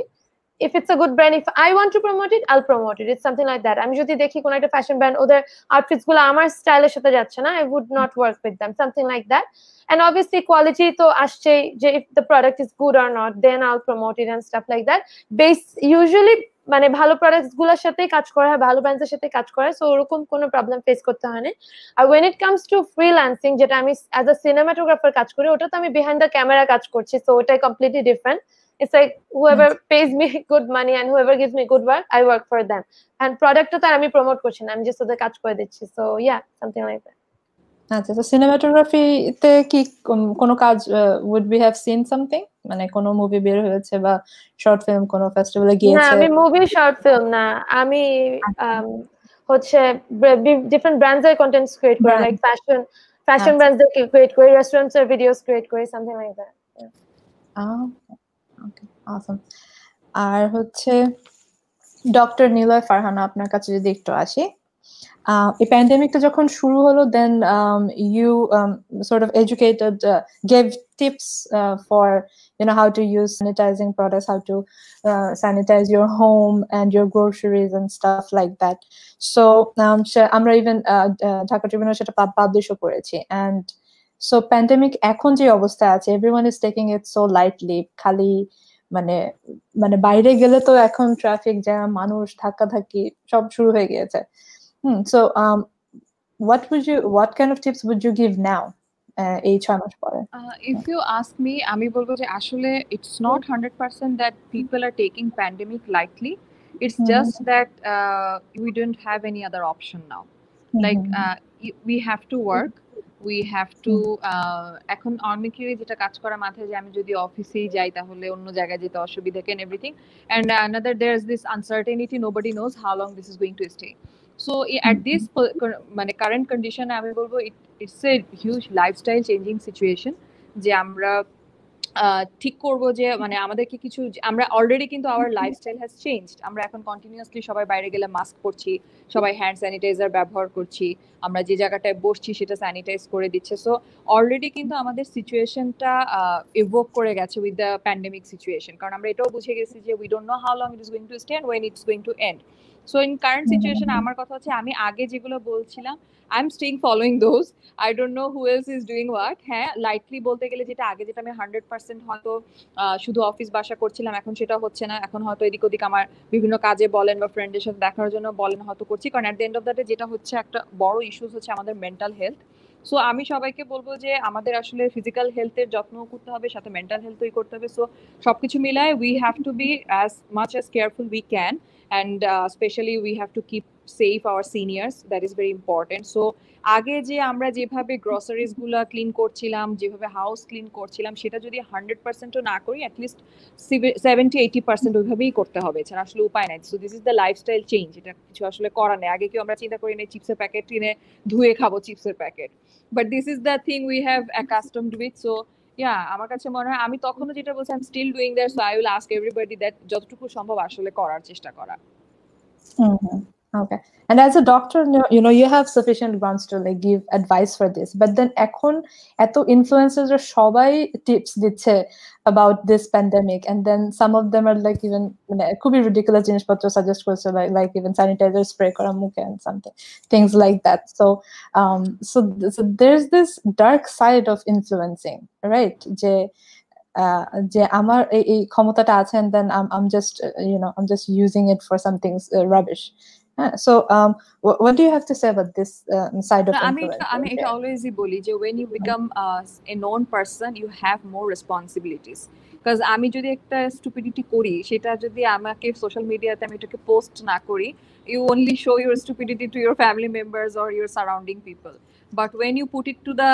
if it's a good brand, if I want to promote it, I'll promote it. It's something like that. আমি যদি দেখি কোন একটা ফ্যাশন ব্র্যান্ড ওদের আউটফিটস গুলো আমার স্টাইলের সাথে যাচ্ছে না, I would not work with them, something like that. And obviously quality তো আসছে, যে if the product is good or not, then I'll promote it and stuff like that. Usually মানে ভালো প্রোডাক্টস গুলোর সাথেই কাজ করা হয়, ভালো ব্র্যান্ডের সাথে কাজ করা হয়, সো ওরকম কোনো প্রবলেম ফেস করতে হয় না। আর when it comes to freelancing, যেটা আমি অ্যাজ আ সিনেমাটোগ্রাফার কাজ করি, ওটা তো আমি বিহাইন্ড দ্য ক্যামেরা কাজ করছি, সো ওটাই completely different. It's like whoever pays me good money and whoever gives me good work, I work for them. And product to tar ami promote korchi na, ami just oder kaj kore dicchi. So yeah, something like that. আচ্ছা, তো cinematography তে কি কোনো কাজ would we have seen something, মানে কোনো movie বের হয়েছে বা শর্ট ফিল্ম কোনো ফেস্টিভ্যালে গিয়েছে? না, আমি মুভি শর্ট ফিল্ম না, আমি হচ্ছে ডিফারেন্ট ব্র্যান্ডস এর কন্টেন্টস ক্রিয়েট করি, লাইক ফ্যাশন ব্র্যান্ডস এর ক্রিয়েট করি, রেস্টুরেন্টস এর ভিডিওস ক্রিয়েট করি, সামথিং লাইক দ্যাট। ওকে, অসম। আর হচ্ছে ডক্টর নিলয় ফারহানা, আপনার কাছে যদি একটু আসি, এই প্যান্ডেমিকটা যখন শুরু হলো, then you sort of educated, gave tips for how to use sanitizing products, how to sanitize your home and your groceries and stuff like that. So আমরা even ঢাকা ট্রিবিউনে সেটা পাবলিশও করেছি। And so pandemic এখন যে অবস্থা আছে, everyone is taking it so lightly, খালি মানে বাইরে গেলে তো এখন ট্রাফিক জ্যাম, মানুষ ধাক্কাধাক্কি সব শুরু হয়ে গিয়েছে। So what kind of tips would you give now এই 6 মাস পরে? If you ask me, আমি বলবো যে আসলে it's not 100% that people are taking pandemic lightly. It's just that we don't have any other option now. Like we have to work, we have to এখন অনেকেরই যেটা কাজ করা মাথায় যে আমি যদি অফিসেই যাই তাহলে অন্য জায়গায় যেতে অসুবিধা কেন everything, and another there's this uncertainty, nobody knows how long this is going to stay. So at this মানে current condition আমি বলবো it's a huge lifestyle changing situation যে আমরা ঠিক করবো যে মানে আমাদেরকে কিছু, আমরা অলরেডি কিন্তু আওয়ার লাইফস্টাইল হ্যাজ চেঞ্জড, আমরা এখন কন্টিনিউয়াসলি সবাই বাইরে গেলে মাস্ক পরছি, সবাই হ্যান্ড স্যানিটাইজার ব্যবহার করছি, আমরা যে জায়গাটায় বসছি সেটা স্যানিটাইজ করে দিচ্ছে। সো অলরেডি কিন্তু আমাদের সিচুয়েশনটা ইভোক করে গেছে উইথ দ্য প্যান্ডেমিক সিচুয়েশন, কারণ আমরা এটাও বুঝে গেছি যে we don't know how long it is going to stay and when it's going to end. So in current situation আমার কথা হচ্ছে আমি আগে যেগুলো বলছিলাম I am still following those, I don't know who else is doing what. হ্যাঁ, lightly বলতে গেলে যেটা আগে যেটা আমি 100% হয়তো শুধু অফিস বাসা করছিলাম, এখন সেটা হচ্ছে না, এখন হয়তো এদিক ওদিক আমার বিভিন্ন কাজে বলেন বা ফ্রেন্ডের সাথে দেখার জন্য বলেন হয়তো করছি, কারণ at the end of the day যেটা হচ্ছে একটা বড় ইস্যুস হচ্ছে আমাদের মেন্টাল হেলথ। সো আমি সবাইকে বলবো যে আমাদের আসলে ফিজিক্যাল হেলথের যত্ন করতে হবে, সাথে মেন্টাল হেলথই করতে হবে। সো সবকিছু মিলায় we have to B as much as careful we can, and especially we have to keep safe our seniors, that is very important. So আগে যে আমরা যেভাবে গ্রসারিজ গুলা ক্লিন করছিলাম, যেভাবে হাউস ক্লিন করছিলাম, সেটা যদি 100%ও না করি, অ্যাটলিস্ট 70-80% ওইভাবেই করতে হবে, এছাড়া আসলে উপায় নাই। So this is the lifestyle change, এটা কিছু আসলে করার নেই। আগে কেউ আমরা চিন্তা করি না চিপসের প্যাকেট কিনে ধুয়ে খাবো চিপসের packet, but this is the thing we have accustomed with. So yeah, আমার কাছে মনে হয় আমি তখনও যেটা বলছি I am still doing that, so I will ask everybody that যতটুকু সম্ভব আসলে করার চেষ্টা করা। Okay. And as a doctor, you have sufficient grounds to like give advice for this. But then এখন এত influencers are সবাই tips দিচ্ছে about this pandemic, and then some of them are like even খুবই ridiculous জিনিসপত্র suggest করছে, like even sanitizer spray করা মুখে and something things like that. So there's this dark side of influencing, right? যে আমার এই ক্ষমতাটা আছে, and then I'm just I'm just using it for something rubbish. So what do you have to say about this side of influence? আমি এটা অলওয়েজই বলি যে when you become a known person you have more responsibilities, because আমি যদি একটা stupidity করি, সেটা যদি আমাকে সোশ্যাল মিডিয়াতে আমি এটাকে পোস্ট না করি, you only show your stupidity to your family members or your surrounding people. But when you put it to the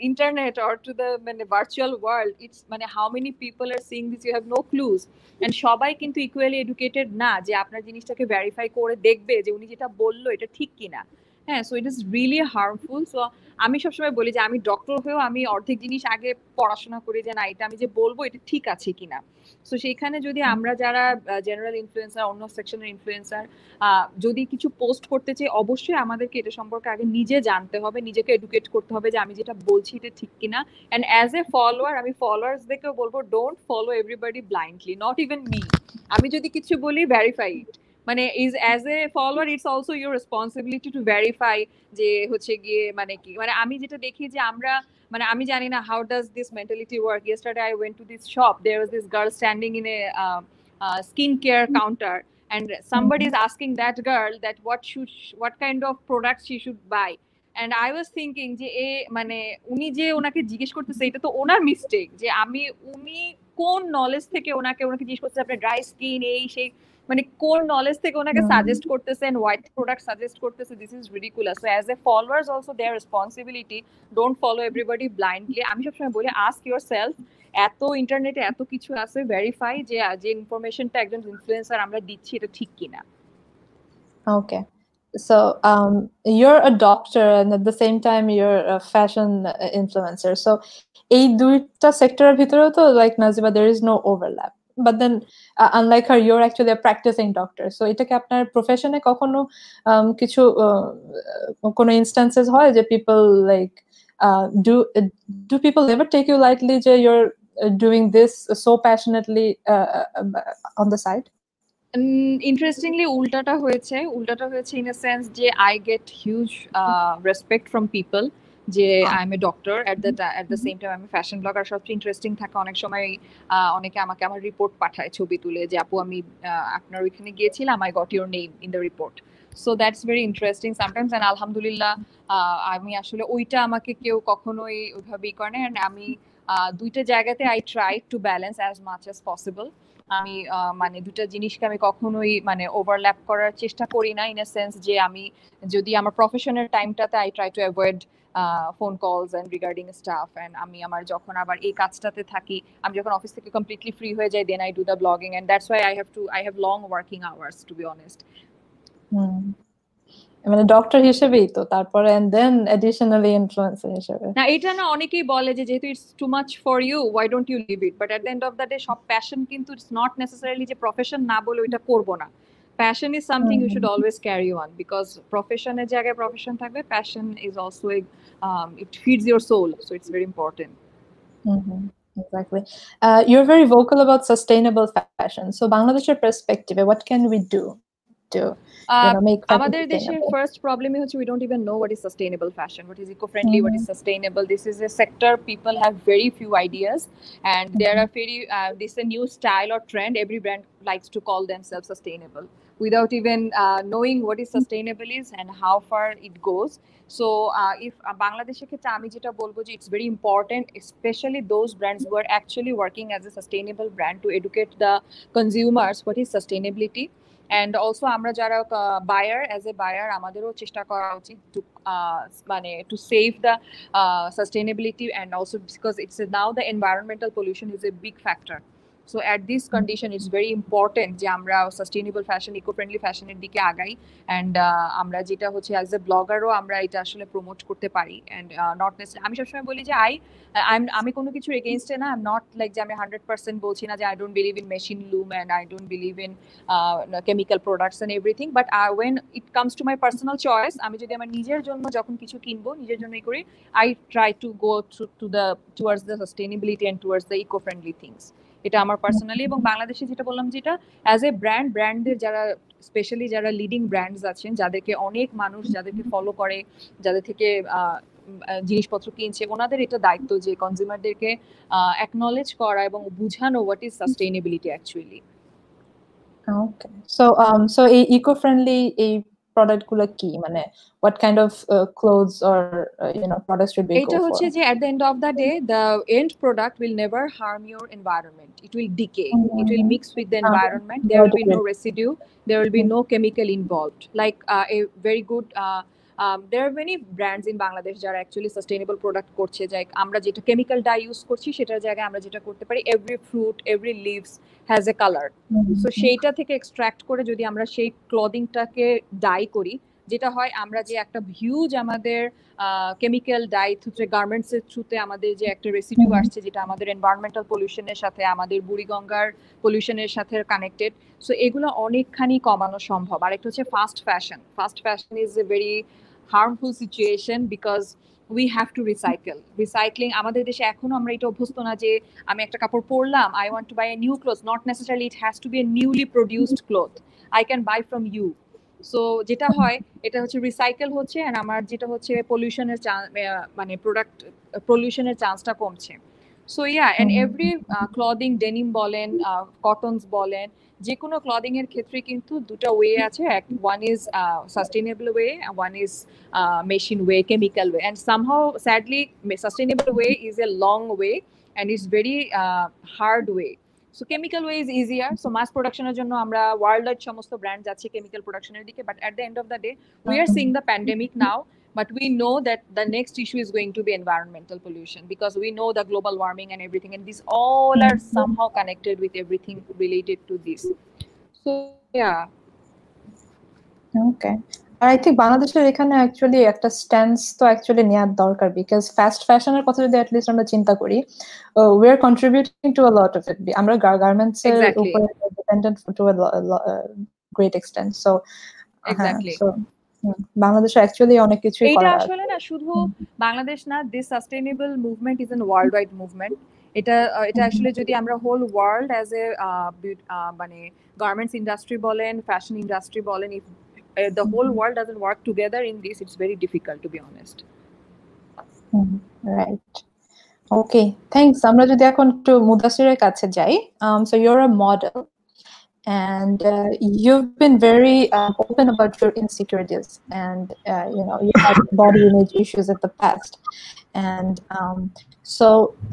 internet or to the virtual world, it's how many people are seeing this, you have no clues. And সবাই কিন্তু equally educated না যে আপনার জিনিসটাকে verify করে দেখবে যে উনি যেটা বললো এটা ঠিক কিনা। হ্যাঁ, so it is really harmful. So আমি সবসময় বলি যে আমি ডক্টর হয়েও আমি অর্ধেক জিনিস আগে পড়াশোনা করি যে না এটা আমি যে বলবো এটা ঠিক আছে কিনা। সো সেইখানে যদি আমরা যারা জেনারেল ইনফ্লুয়েন্সার, অন্য সেকশনের ইনফ্লুয়েন্সার যদি কিছু পোস্ট করতে চাই, অবশ্যই আমাদেরকে এটা সম্পর্কে আগে নিজে জানতে হবে, নিজেকে এডুকেট করতে হবে যে আমি যেটা বলছি এটা ঠিক কিনা। অ্যান্ড অ্যাজ এ ফলোয়ার আমি ফলোয়ার্সদেরকেও বলবো don't follow everybody blindly, not even me. আমি যদি কিছু বলি verify it, is as a follower it's also your responsibility to verify যে হচ্ছে গিয়ে কি আমি যেটা দেখি যে আমরা আমি জানি না how does this mentality work. Yesterday I went to this shop, there was this girl standing in a skincare counter, and somebody is asking that girl that what kind of products she should buy. And I was thinking যে উনি যে ওনাকে জিজ্ঞেস করতেছে এটা তো ওনার mistake, যে উনি কোন নলেজ থেকে ওনাকে জিজ্ঞেস করতেছে আপনার ড্রাই স্কিন এই সেই, কোন নলেজ থেকে ওনাকে সাজেস্ট করতেছেন, হোয়াইট প্রোডাক্ট সাজেস্ট করতেছে, this is ridiculous. So as a followers also there responsibility, don't follow everybody blindly. আমি সবসময় বলি আস্ক ইউর সেলফ, এত ইন্টারনেটে এত কিছু আছে, ভেরিফাই যে ইনফরমেশনটা একজন ইনফ্লুয়েন্সার আমরা দিচ্ছি এটা ঠিক কিনা। ওকে, so you're a doctor and at the same time you're a fashion influencer, so এই দুইটা সেক্টরের ভিতরেও তো like Naziba there is no overlap, but then unlike her you're actually a practicing doctor, so এটাকে আপনার প্রফেশনে কখনো কিছু কোনো instances হয় যে people like do people ever take you lightly যে you're doing this so passionately on the side? Interestingly উল্টাটা হয়েছে ইন এ সেন্স যে I get huge respect from people যে I am a doctor at the same time আমি fashion blogger. সবচেয়ে interesting থাকে অনেক সময় অনেকে আমাকে আমার রিপোর্ট পাঠায় ছবি তুলে যে আপু আমি আপনার ওইখানে গিয়েছিলাম, I got your name in the report. So that's very interesting sometimes, and আলহামদুলিল্লাহ আমি আসলে ওইটা আমাকে কেউ কখনোই ওইভাবেই করে না। অ্যান্ড আমি দুইটা জায়গাতে I try to balance as much as possible. আমি দুটা জিনিসকে আমি কখনোই ওভারল্যাপ করার চেষ্টা করি না, ইন এ সেন্স যে আমি যদি আমার প্রফেশনের টাইমটাতে I try to avoid phone calls and regarding staff, and আমি আমার যখন আবার এই কাজটাতে থাকি, আমি যখন অফিস থেকে কমপ্লিটলি ফ্রি হয়ে যাই, then I do the blogging, and that's why I have long working hours to be honest. Doctor হিসেবেই তো তারপরে and then additionally influencer হিসেবে না, এটা না অনেকেই বলে যে যেহেতু it's too much for you why don't you leave it, but at the end of the day সব প্যাশন কিন্তু ইটস নট নেসেসারিলি যে প্রফেশন না বলে ওইটা করবো না। Passion is something you should always carry on, because প্রফেশনের জায়গায় প্রফেশন থাকবে, passion is also it feeds your soul, so it's very important. Exactly. You're very vocal about sustainable fashion. So Bangladesh's perspective, what can we do to make fashion আমাদের দেশের sustainable? First প্রবলেমই হচ্ছে we don't even know what is sustainable fashion, what is eco-friendly, what is sustainable. This is a sector people have very few ideas, and there are very this is a new style or trend, every brand likes to call themselves sustainable without even knowing what is sustainable is and how far it goes. So if Bangladesh's ক্ষেত্রে আমি যেটা বলবো যে it's very important, especially those brands who are actually working as a sustainable brand, to educate the consumers what is sustainability. And also আমরা যারা buyer, as a buyer আমাদেরও চেষ্টা করা উচিত to save the sustainability, and also because it's now the environmental pollution is a big factor. So at this condition it's very important যে আমরা sustainable fashion, eco friendly ফ্যাশনের দিকে আগাই। And আমরা যেটা হচ্ছে অ্যাজ এ ব্লগারও আমরা এটা আসলে প্রমোট করতে পারি। অ্যান্ড নট নেসেসারি, আমি সবসময় বলি যে আমি কোনো কিছুর এগেইনস্টে না। আই এম নট লাইক যে আমি 100% বলছি না যে I don't believe in machine loom and I don't believe in chemical products and everything, but when it comes to my personal choice, আমি যদি আমার নিজের জন্য যখন কিছু কিনবো, নিজের জন্যই করি, I try to go towards the sustainability and towards the eco friendly things. এটা আমার পার্সোনালি। এবং বাংলাদেশে যেটা বললাম, যেটা অ্যাজ এ ব্র্যান্ডদের যারা স্পেশালি যারা লিডিং ব্র্যান্ডস আছেন, যাদেরকে অনেক মানুষ যাদেরকে ফলো করে, যাদের থেকে জিনিসপত্র কিনছে, ওনাদের এটা দায়িত্ব যে কনজিউমারদেরকে অ্যাকনলেজ করা এবং বুঝানো what is sustainability actually. Okay, so এই ইকো ফ্রেন্ডলি এই প্রোডাক্ট গুলো কি, মানে what kind of clothes or products should we go for? এটা হচ্ছে যে at the end of the day the end product will never harm your environment. It will decay. It will mix with the environment. There will be no residue. There will be no chemical involved. Like a very good there are many brands in Bangladesh যারা actually sustainable product করছে, যে আমরা যেটা chemical dye use করছি সেটার জায়গায় আমরা যেটা করতে পারি, every fruit, every leaves has a color. So সেইটা থেকে extract করে যদি আমরা সেই clothingটাকে dye করি, যেটা হয় আমরা যে একটা হিউজ আমাদের কেমিক্যাল ডাই থ্রুতে গার্মেন্টস এর থ্রুতে আমাদের যে একটা রেসিডিউ আসছে, যেটা আমাদের এনভায়রনমেন্টাল পলিউশনের সাথে, আমাদের বুড়িগঙ্গার পলিউশনের সাথে কানেক্টেড, সো এগুলো অনেকখানি কমানো সম্ভব। আর একটা হচ্ছে fast fashion is a very harmful situation because we have to recycling. আমাদের দেশে এখনো আমরা এটা অভ্যস্ত না যে আমি একটা কাপড় পরলাম, I want to buy a new cloth, not necessarily it has to be a newly produced cloth, I can buy from you. So যেটা হয় এটা হচ্ছে রিসাইকেল হচ্ছে, আর আমার যেটা হচ্ছে পলিউশনের মানে প্রোডাক্ট পলিউশনের চান্সটা কমছে। So yeah, and every clothing, denim বলেন, কটনস বলেন, যে কোনো ক্লদিং এর ক্ষেত্রে কিন্তু দুটো ওয়ে আছে, one is sustainable way, one is machine way, chemical way, and somehow sadly sustainable way is a long way and is very hard way. So chemical way is easier. So mass production এর জন্য আমরা worldwide সমস্ত brand যাচ্ছে chemical production এর দিকে, but at the end of the day we are seeing the pandemic now, but we know that the next issue is going to be environmental pollution, because we know the global warming and everything, and these all are somehow connected with everything related to this. So yeah. Okay. I think বাংলাদেশের এখানে actually একটা stance তো actually নেওয়ার দরকার, because fast ফ্যাশনের কথা যদি at least আমরা চিন্তা করি, we are contributing to a lot of it. আমরা গার্মেন্টস এর উপরে dependent to a great extent. So exactly. So বাংলাদেশে অ্যাকচুয়ালি অনেক কিছুই করা এটা আসলে না শুধু বাংলাদেশ না, this sustainable movement is an world wide movement. এটা আসলে যদি আমরা হোল ওয়ার্ল্ড অ্যাজ এ মানে গার্মেন্টস ইন্ডাস্ট্রি বলেন, ফ্যাশন ইন্ডাস্ট্রি বলেন, if the whole world doesn't work together in this, it's very difficult, to be honest. Right. Okay, thanks. আমরা যদি এখন একটু মুদাসিরের কাছে যাই, so you're a model and you've been very open about your insecurities, and you had body image issues in the past, and so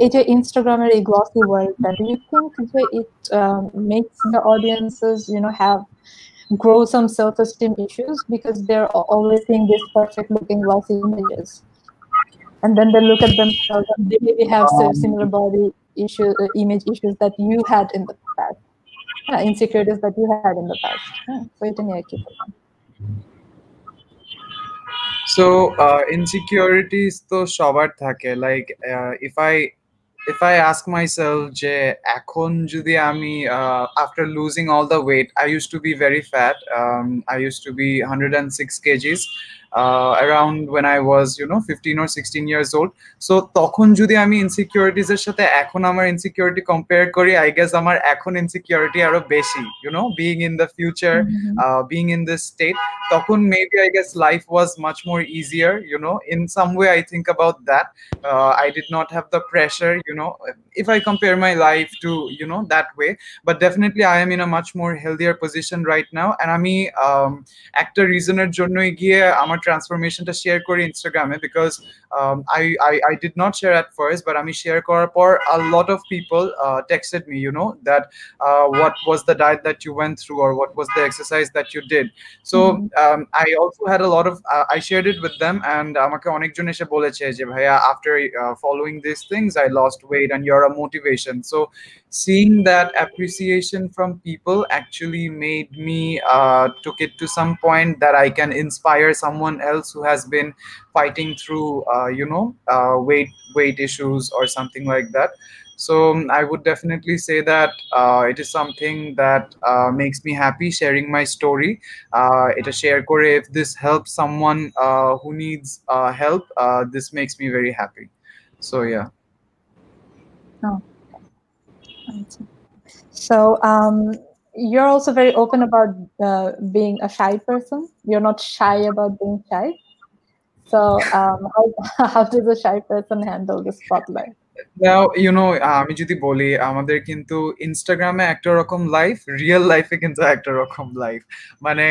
it Instagram a glossy world, do you think it makes the audiences have grow some self-esteem issues because they're always seeing these perfect looking glossy images, and then they look at themselves and they maybe have similar body image issues that you had in the past, insecurities that you had in the past. So it So insecurities to সবার থাকে, like if I ask myself যে এখন যদি আমি after losing all the weight, I used to be very fat, I used to be 106 kgs around when I was 15 or 16 years old. So তখন যদি আমি insecurities এর সাথে এখন আমার ইনসিকিউরিটি কম্পেয়ার করি, I guess আমার এখন ইনসিকিউরিটি আরো বেশি, being in the future, being in this state, তখন maybe I guess life was much more easier, in some way I think about that. I did not have the pressure, if I compare my life to that way, but definitely I am in a much more healthier position right now, and আমি একটা রিজনের জন্যই গিয়ে আমার আমার ট্রান্সফরমেশনটা share করি ইনস্টাগ্রামে, because I did not share at first, but আমি share করার পর a lot of people texted me, that what was the diet that you went through, or what was the exercise that you did. So I also had a lot of I shared it with them, and আমাকে অনেকজন এসে বলেছে যে ভাইয়া, after following these things I lost weight and you're a motivation. So seeing that appreciation from people actually made me took it to some point that I can inspire someone else who has been fighting through weight issues or something like that. So I would definitely say that it is something that makes me happy sharing my story. It a share kore, if this helps someone who needs help, this makes me very happy. So yeah. Oh. So you're also very open about being a shy person. You're not shy about being shy. So how does a shy person handle the spotlight? Now, আমি যদি বলি, আমাদের কিন্তু ইনস্টাগ্রামে একটা রকম life, real লাইফে কিন্তু একটা রকম লাইফ। মানে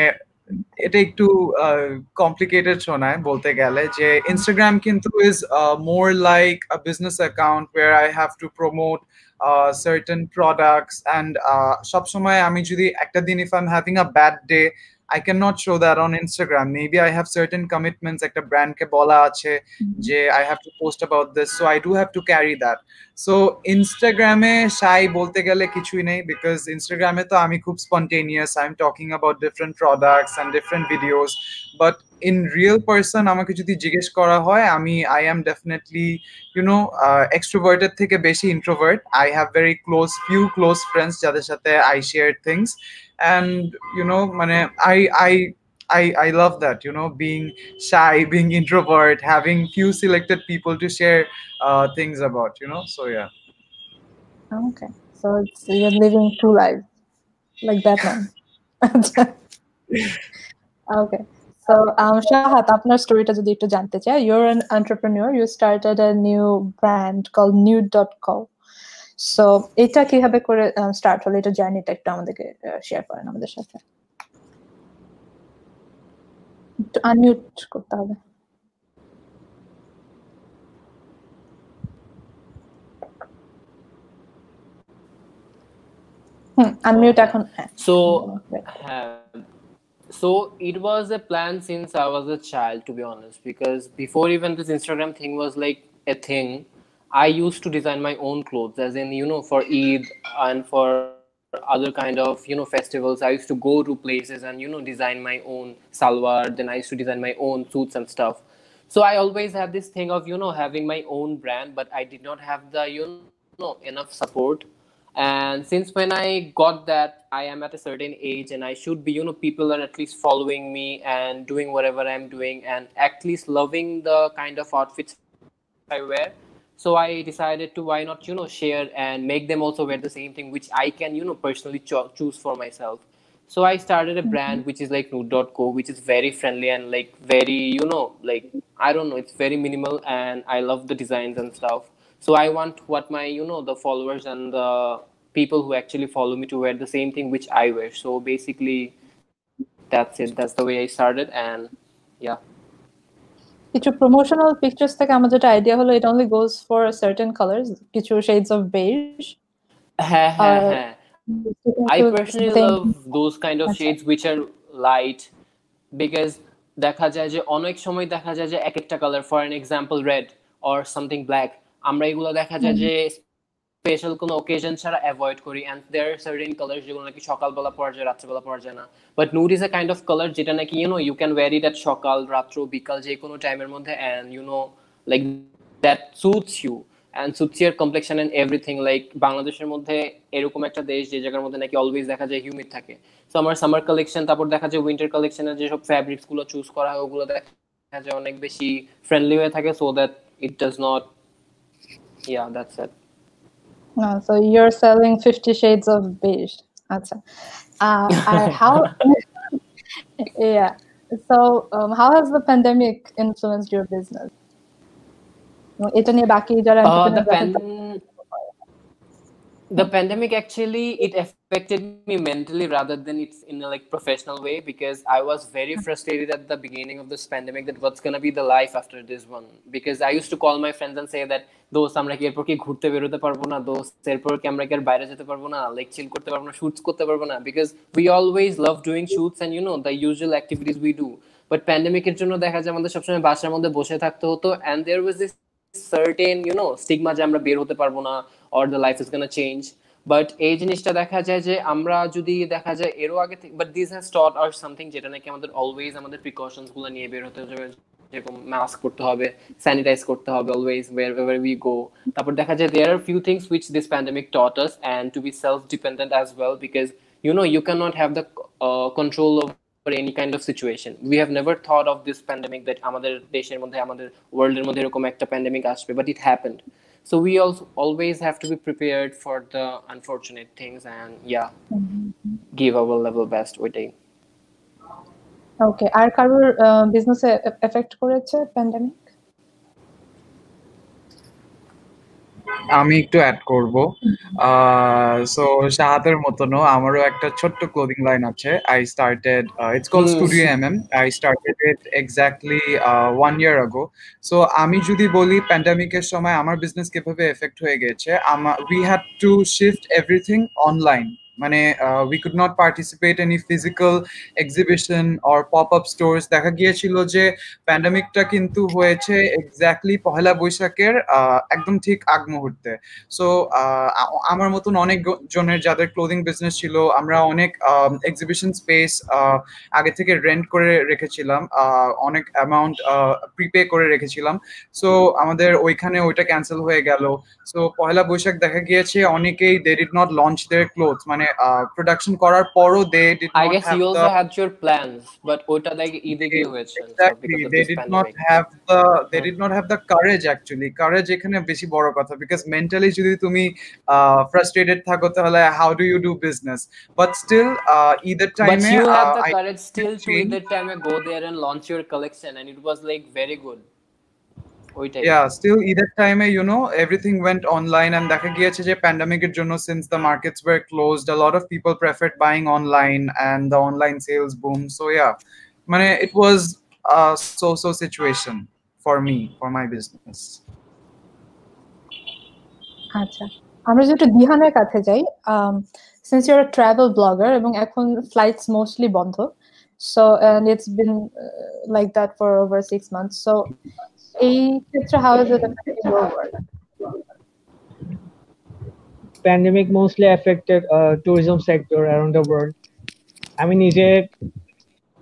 এটা একটু কমপ্লিকেটেড শোনায় বলতে গেলে, যে ইনস্টাগ্রাম কিন্তু is more like a business account where I have to promote certain products, and সবসময় আমি যদি একটা দিন, if I'm having a bad day, I cannot show that on Instagram. Maybe I have certain commitments, একটা brand ke bola ache je I have to post about this, so I do have to carry that. So Instagram e shy bolte gele kichui nei, because Instagram e to ami khub spontaneous, I'm talking about different products and different videos, but in real person amake jodi jigesh kora hoy, I am definitely extroverted theke beshi introvert. I have very few close friends jader sathe I share things, and mane I love that, being shy, being introvert, having few selected people to share things about, so yeah. Okay, so you're living two lives like Batman. Okay, so Shahat, আপনার স্টোরিটা যদি একটু জানতে চাই। You're an entrepreneur. You started a new brand called nude.co. So এটা কিভাবে করে start হলো, এটা জার্নিটা একটু আমাদেরকে শেয়ার করেন আমাদের সাথে। একটু আনমিউট করতে হবে। আনমিউট এখন। So it was a plan since I was a child, to be honest, because before even this Instagram thing was like a thing, I used to design my own clothes, as in, for Eid and for other kind of, festivals. I used to go to places and, design my own salwar. Then I used to design my own suits and stuff. So I always had this thing of, having my own brand, but I did not have the, enough support. And since when I got that, I am at a certain age and I should be, people are at least following me and doing whatever I'm doing and at least loving the kind of outfits I wear. So I decided to, why not, share and make them also wear the same thing, which I can, personally choose for myself. So I started a brand which is like nude.co, which is very friendly and like very, like, I don't know, it's very minimal and I love the designs and stuff. So I want what my, the followers and the people who actually follow me to wear the same thing which I wear. So basically, that's it. That's the way I started, and yeah. কিছু promotional pictures থেকে আমার যেটা idea হলো, it only goes for certain colors, কিছু shades of beige. I personally love those kind of shades which are light, because দেখা যায় যে অনেক সময় দেখা যায় যে এক একটা colour, for an example red or something black, আমরা এগুলো দেখা যায় যে স্পেশাল কোনো অকেশন ছাড়া অ্যাভয়েড করি, and there are certain colours যেগুলো নাকি সকালবেলা পরা যায়, রাত্রেবেলা পরা যায় না। But nude is a kind of colour যেটা নাকি you can wear it at সকাল, রাত্র, বিকাল, যে কোনো টাইমের মধ্যে, and like that suits you and suits your complexion and everything. Like বাংলাদেশের মধ্যে এরকম একটা দেশ যে জায়গার মধ্যে নাকি অলওয়েজ দেখা যায় হিউমিড থাকে। সো আমার সামার কালেকশন, তারপর দেখা যায় উইন্টার কালেকশনের যেসব ফ্যাব্রিক্স গুলো চুজ করা হয় ওগুলো দেখা যায় অনেক বেশি ফ্রেন্ডলি হয়ে থাকে, so that it does not, that's it. So you're selling 50 shades of beige. আচ্ছা, how yeah, so how has the pandemic influenced your business? এটা নিয়ে বাকি যারা The pandemic actually it affected me mentally rather than it's in a like professional way, because I was very frustrated at the beginning of this pandemic that what's gonna be the life after this one. Because I used to call my friends and say that দোস্ত আমরা কি এরপর কি ঘুরতে বেরোতে পারবো না, দোস্ত এরপর কি আমরা কি আর বাইরে যেতে পারবো না, লাইক চিল করতে পারবো না, শুটস করতে পারবো না, because we always love doing shoots and you know the usual activities we do. But প্যান্ডেমিকের জন্য দেখা যায় আমাদের সবসময় বাসার মধ্যে বসে থাকতে হতো, and there was this certain you know stigma যে আমরা বের হতে পারবো না or the life is gonna change. But এই জিনিসটা দেখা যায় যে আমরা যদি দেখা যায় এরও আগে থেকে, but this has taught are something যেটা নাকি আমাদের অলওয়েজ আমাদের প্রিকশনস গুলো নিয়ে বের হতে হবে, যেরকম মাস্ক পরতে হবে, স্যানিটাইজ করতে হবে অলওয়েজ wherever we go. তারপর দেখা যায় there are few things which this pandemic taught us, and to be self dependent as well, because you know you cannot have the control over any kind of situation. We have never thought of this pandemic that আমাদের দেশের মধ্যে আমাদের ওয়ার্ল্ডের মধ্যে এরকম একটা pandemic আসবে, but it happened. So we also always have to be prepared for the unfortunate things, and yeah, give our level best ওইটাই। ওকে, আর কারোর বিজনেসে এফেক্ট করেছে প্যান্ডেমিক? আমি একটু অ্যাড করব। সো শাহাদের মতনও আমারও একটা ছোট্ট ক্লোদিং লাইন আছে। I started it's called Studio MM. I started it exactly 1 year ago. So আমি যদি বলি প্যান্ডেমিকের সময় আমার বিজনেস কিভাবে এফেক্ট হয়ে গেছে, we had to shift everything online. মানে we could not participate any physical exhibition or pop-up stores. দেখা গিয়েছিল যে প্যান্ডেমিকটা কিন্তু হয়েছে এক্স্যাক্টলি পহেলা বৈশাখের একদম ঠিক আগ মুহূর্তে। সো আমার মতন অনেক জনের যাদের ক্লোদিং বিজনেস ছিল, আমরা অনেক এক্সিবিশন স্পেস আগে থেকে রেন্ট করে রেখেছিলাম, অনেক অ্যামাউন্ট প্রিপে করে রেখেছিলাম। সো আমাদের ওইখানে ওইটা ক্যান্সেল হয়ে গেল। সো পহেলা বৈশাখ দেখা গিয়েছে অনেকেই they did not launch their clothes, মানে প্রোডাকশন করার পরও they did I not guess have you the also had your plans, but ওটা like ঈদে গিয়ে হয়েছে exactly because of they this did not pandemic. have the courage. Actually courage এখানে বেশি বড় কথা, because mentally যদি তুমি frustrated থাকো তাহলে how do you do business? But still either time But you had the courage still to either time go there and launch your collection, and it was like very good. Yeah, still either time you know everything went online, and দেখা গিয়েছে যে প্যান্ডেমিকের জন্য since the markets were closed, a lot of people preferred buying online and the online sales boom. So yeah, মানে it was a so situation for me, for my business. আচ্ছা, আমরা যেটা দিহানের কাছে যাই, since you're a travel blogger এবং এখন flights mostly বন্ধ, so and it's been like that for over 6 months, so এই ক্ষেত্রে how is it affecting your work? Pandemic mostly affected tourism sector around the world. আমি নিজে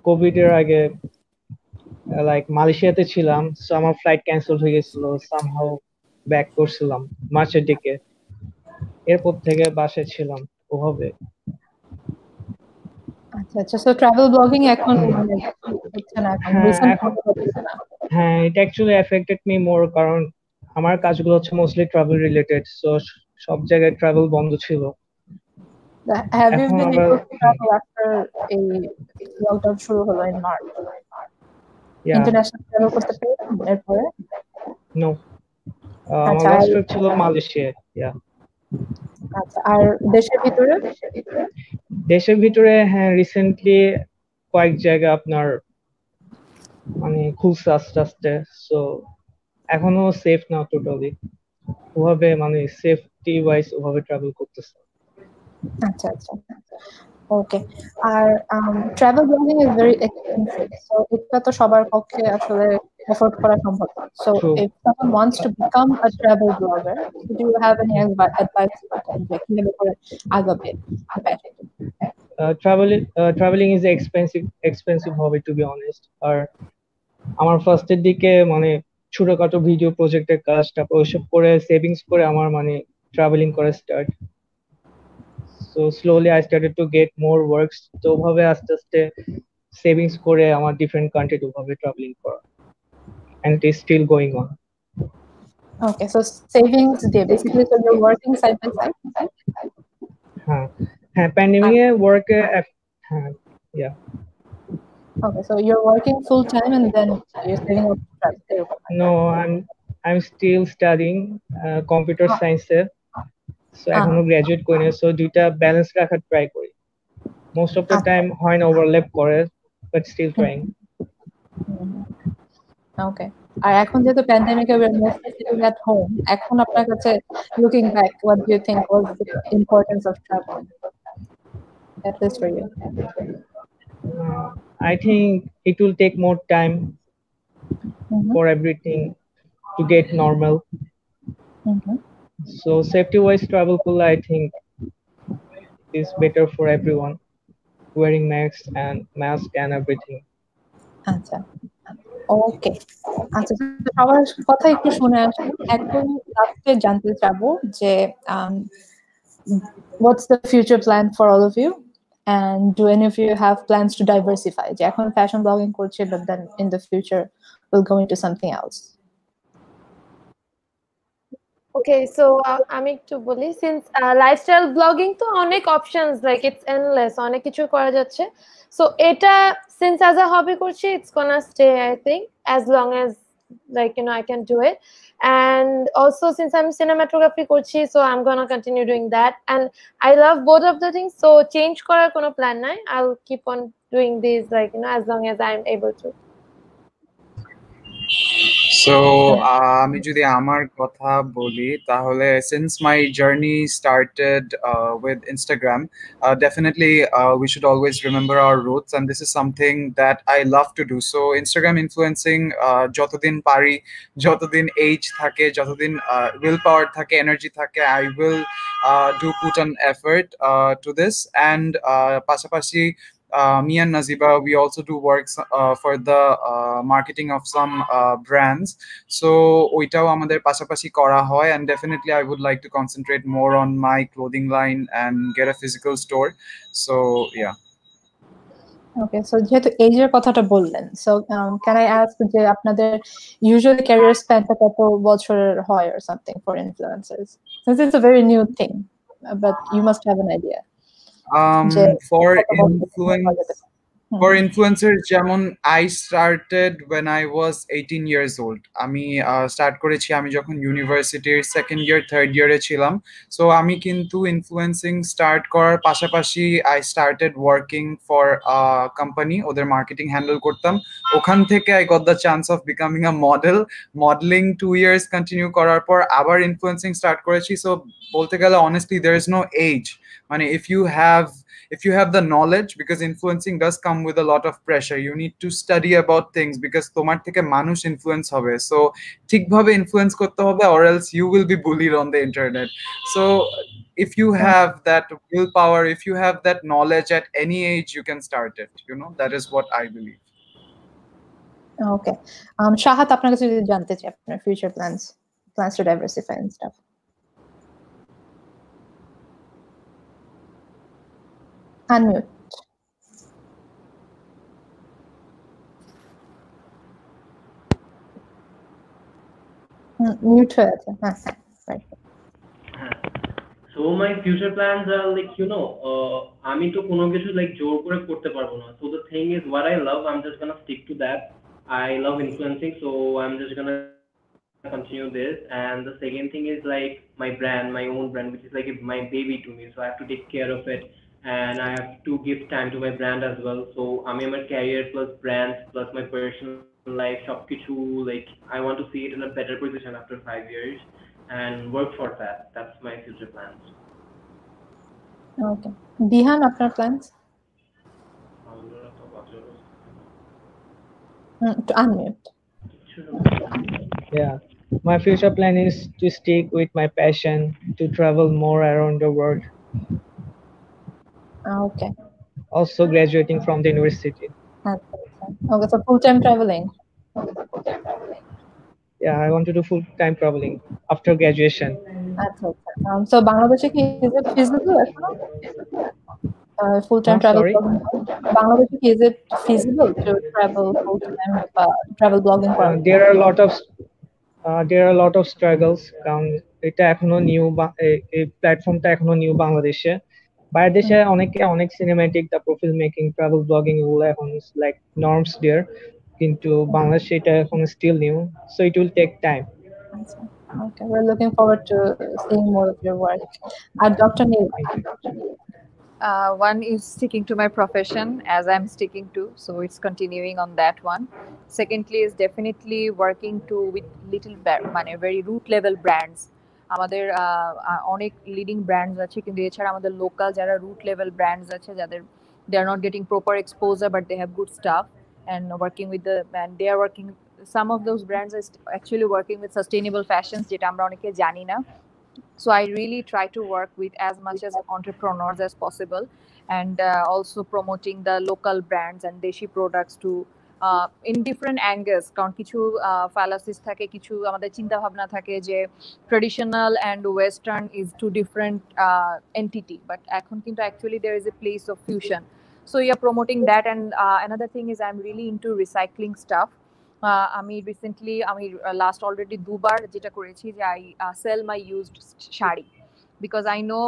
Covid এর আগে like মালয়েশিয়াতে ছিলাম, সো আমার ফ্লাইট ক্যান্সেল হয়ে গেছিল, সামহাউ ব্যাক করছিলাম মার্চের দিকে, এরপর থেকে বাসায় ছিলাম ওভাবে। আচ্ছা, সো ট্রাভেল ব্লগিং এখন হচ্ছে না, হ্যাঁ, it actually affected me more, কারণ আমার কাজগুলো হচ্ছে মোস্টলি ট্রাভেল রিলেটেড, সো সব জায়গায় ট্রাভেল বন্ধ ছিল। Have you been able to travel after a lockdown শুরু হলো in March? ইন্টারন্যাশনাল ট্রাভেল করতে পেরেছেন এরপরে? No, আমার লাস্ট ট্রিপ ছিল মালয়েশিয়া। আচ্ছা, আর দেশের ভিতরে? দেশের ভিতরে হ্যাঁ, রিসেন্টলি কয়েক জায়গা আপনার মানে খুলছে আস্তে আস্তে, সো এখনো সেফ না টোটালি ওভাবে, মানে সেফটি ওয়াইজ ওভাবে ট্রাভেল করতেছে। আচ্ছা, ওকে। আর travel blogging is very expensive, so এটা তো সবার পক্ষে আসলে এফোর্ড করা সম্ভব না। So if someone wants to become a travel blogger, do you have any advice যে কিভাবে করে আগাবে? ট্রাভেলিং ইজ এক্সপেন্সিভ হবে টু বি অনেস্ট। আর আমার ফার্স্টের দিকে মানে ছোটখাটো ভিডিও প্রজেক্টের কাজ, তারপর ওইসব করে সেভিংস করে আমার মানে ট্রাভেলিং করা start. So slowly I started to get more works, তো ওভাবে আস্তে আস্তে সেভিংস করে আমার ডিফারেন্ট কান্ট্রি ওভাবে ট্রাভেলিং করা, and it is still going on. Okay, so savings দিয়ে basically so you're working side by side? হ্যাঁ, pandemic এ work হ্যাঁ, yeah. Okay, so you're working full time and then you're saving up to travel? No, I'm still studying computer science. So এখনো graduate করি না, so দুইটা balance রাখার try করি। Most of the time হয় না, overlap করে, বাট স্টিল ট্রাইং। ওকে, আর এখন যেহেতু প্যান্ডেমিকে we are mostly sitting at home, এখন আপনার কাছে looking back what do you think was the importance of traveling at least for you? I think it will take more time for everything to get normal. So safety wise travel করলে I think is better for everyone, wearing mask and everything. আচ্ছা, ওকে, আচ্ছা, সবার কথা একটু শুনে আসুন। এখন লাস্টে জানতে চাবো যে what's the future plan for all of you, and do any of you have plans to diversify? যে এখন fashion blogging করছে, but then in the future will go into something else. Okay, so আমি একটু বলি, since lifestyle blogging তো অনেক options, like it's endless, অনেক কিছু করা যাচ্ছে। So এটা since as a hobby করছি, it's gonna stay, I think, as long as like I can do it. And also since I'm cinematography করছি, so I'm gonna continue doing that, and I love both of the things, so change করার কোনো plan নাই। I'll keep on doing these, like as long as I'm able to. So আমি যদি আমার কথা বলি তাহলে since my journey started with Instagram, definitely we should always remember our roots, and this is something that I love to do. So Instagram influencing যতদিন পারি, যতদিন age থাকে, যতদিন will power থাকে, energy থাকে, I will do put an effort to this. And পাশাপাশি me and Naziba, we also do works for the marketing of some brands. So ওইটাও আমাদের পাশাপাশি করা হয়, and definitely I would like to concentrate more on my clothing line and get a physical store. So yeah. Okay, so যেহেতু এজের কথাটা বললেন, so can I ask যে আপনাদের usually career span টা কত বছরের হয় or something for influencers, since it's a very new thing, but you must have an idea. For influencers, যেমন I started when I was 18 years old. আমি start করেছি আমি যখন ইউনিভার্সিটির সেকেন্ড ইয়ার থার্ড ইয়ারে ছিলাম। সো আমি কিন্তু ইনফ্লুয়েন্সিং স্টার্ট করার পাশাপাশি I started working for a company, ওদের মার্কেটিং হ্যান্ডেল করতাম। ওখান থেকে I got the chance of becoming a model. Modelling 2 years continue করার পর আবার ইনফ্লুয়েন্সিং স্টার্ট করেছি। সো বলতে গেলে honestly there is no age. মানে if you have the knowledge, because influencing does come with a lot of pressure, you need to study about things because তোমার থেকে মানুষ ইনফ্লুয়েন্স হবে, সো ঠিকভাবে influence করতে হবে, or else you will be bullied on the internet. So if you have that willpower, if you have that knowledge, at any age you can start it. That is what I believe. Okay, Shahat, আপনার কাছে যদি জানতে চাই আপনার future plans to diversify and stuff. Unmute. Mute হয়ে আছে, right. So my future plans are like আমি তো কোনো কিছু like জোর করে করতে পারবো না, so the thing is what I love, I'm just gonna stick to that. I love influencing, so I'm just gonna continue this. And the second thing is like my brand, my own brand, which is like my baby to me, so I have to take care of it, and I have to give time to my brand as well. So I'm in my career plus brands plus my personal life, সবকিছু like I want to see it in a better position after 5 years and work for that. That's my future plans. Okay, Dihan, আপনার plans? To unmute. Yeah, my future plan is to stick with my passion, to travel more around the world. Okay, Also graduating from the university. Okay, so full-time traveling. Yeah, I want to do full-time traveling after graduation. So বাংলাদেশে কি is it feasible এখনো? Full-time travel blogging? বাংলাদেশে কি is it feasible to travel full-time travel blogging? There are a lot of struggles, কারণ এটা এখনো new, এই প্ল্যাটফর্মটা এখনো নিউ বাংলাদেশে। বাইরের দেশে অনেক cinematic, the profile making, travel blogging এগুলো এখন লাইক নর্মস দেয়ার, কিন্তু বাংলাদেশে এটা এখন still new, so it will take time. Okay, we're looking forward to seeing more of your work. Dr. Neil. One is sticking to my profession as I'm sticking to, so it's continuing on that one. Secondly is definitely working to with little মানে very root level brands. আমাদের অনেক leading brands আছে, কিন্তু এছাড়া আমাদের local যারা root level brands আছে যাদের they are not getting proper exposure but they have good stuff, and working with the and they are working, some of those brands are actually working with sustainable fashions যেটা আমরা অনেকে জানি না. So I really try to work with as much as entrepreneurs as possible, and also promoting the local brands and deshi products to in different angles. কারণ কিছু fallacies থাকে, কিছু আমাদের চিন্তা ভাবনা থাকে যে traditional and western is two different entity, but এখন কিন্তু actually there is a place of fusion. So yeah, promoting that, and another thing is I'm really into recycling stuff. আমি রিসেন্টলি লাস্ট অলরেডি দুবার যেটা করেছি যে I sell my used sari, because I know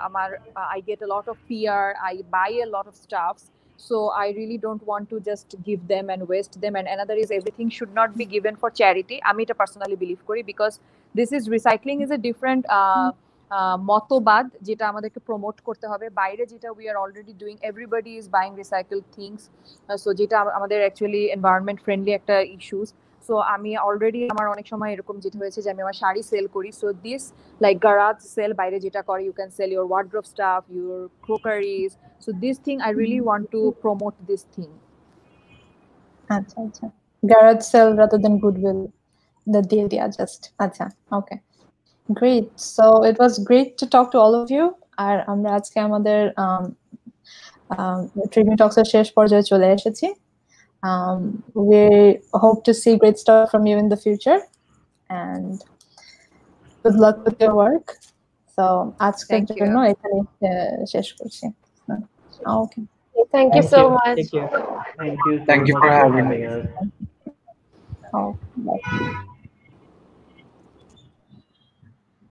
আমার I get a lot of peer, I buy a lot of stuffs, so I really don't want to just give them and waste them. And another is everything should not be given for charity. আমি এটা personally believe করি, because this is recycling is a different মতবাদ যেটা আমাদেরকে promote করতে হবে। বাইরে যেটা we are already doing, everybody is buying recycle things, so যেটা আমাদের অ্যাকচুয়ালি এনভায়রনমেন্ট ফ্রেন্ডলি একটা ইস্যুস। সো আমি অলরেডি আমার অনেক সময় এরকম যেটা হয়েছে যে আমি আমার শাড়ি সেল করি, so this like garage sale বাইরে যেটা করে, you can sell your wardrobe stuff, your crockeries, so this thing I really want to promote this thing. আচ্ছা আচ্ছা, garage sale rather than goodwill দিয়ে দিয়া just আচ্ছা, okay, great. So it was great to talk to all of you. আর আমরা আজকে আমাদের Tribune Talks এর শেষ পর্যায়ে চলে এসেছি। We hope to see great stuff from you in the future, and good luck with your work. So আজকের জন্য এখানে শেষ করছি। Okay. Thank you so much. Thank you for having us. Oh, bye.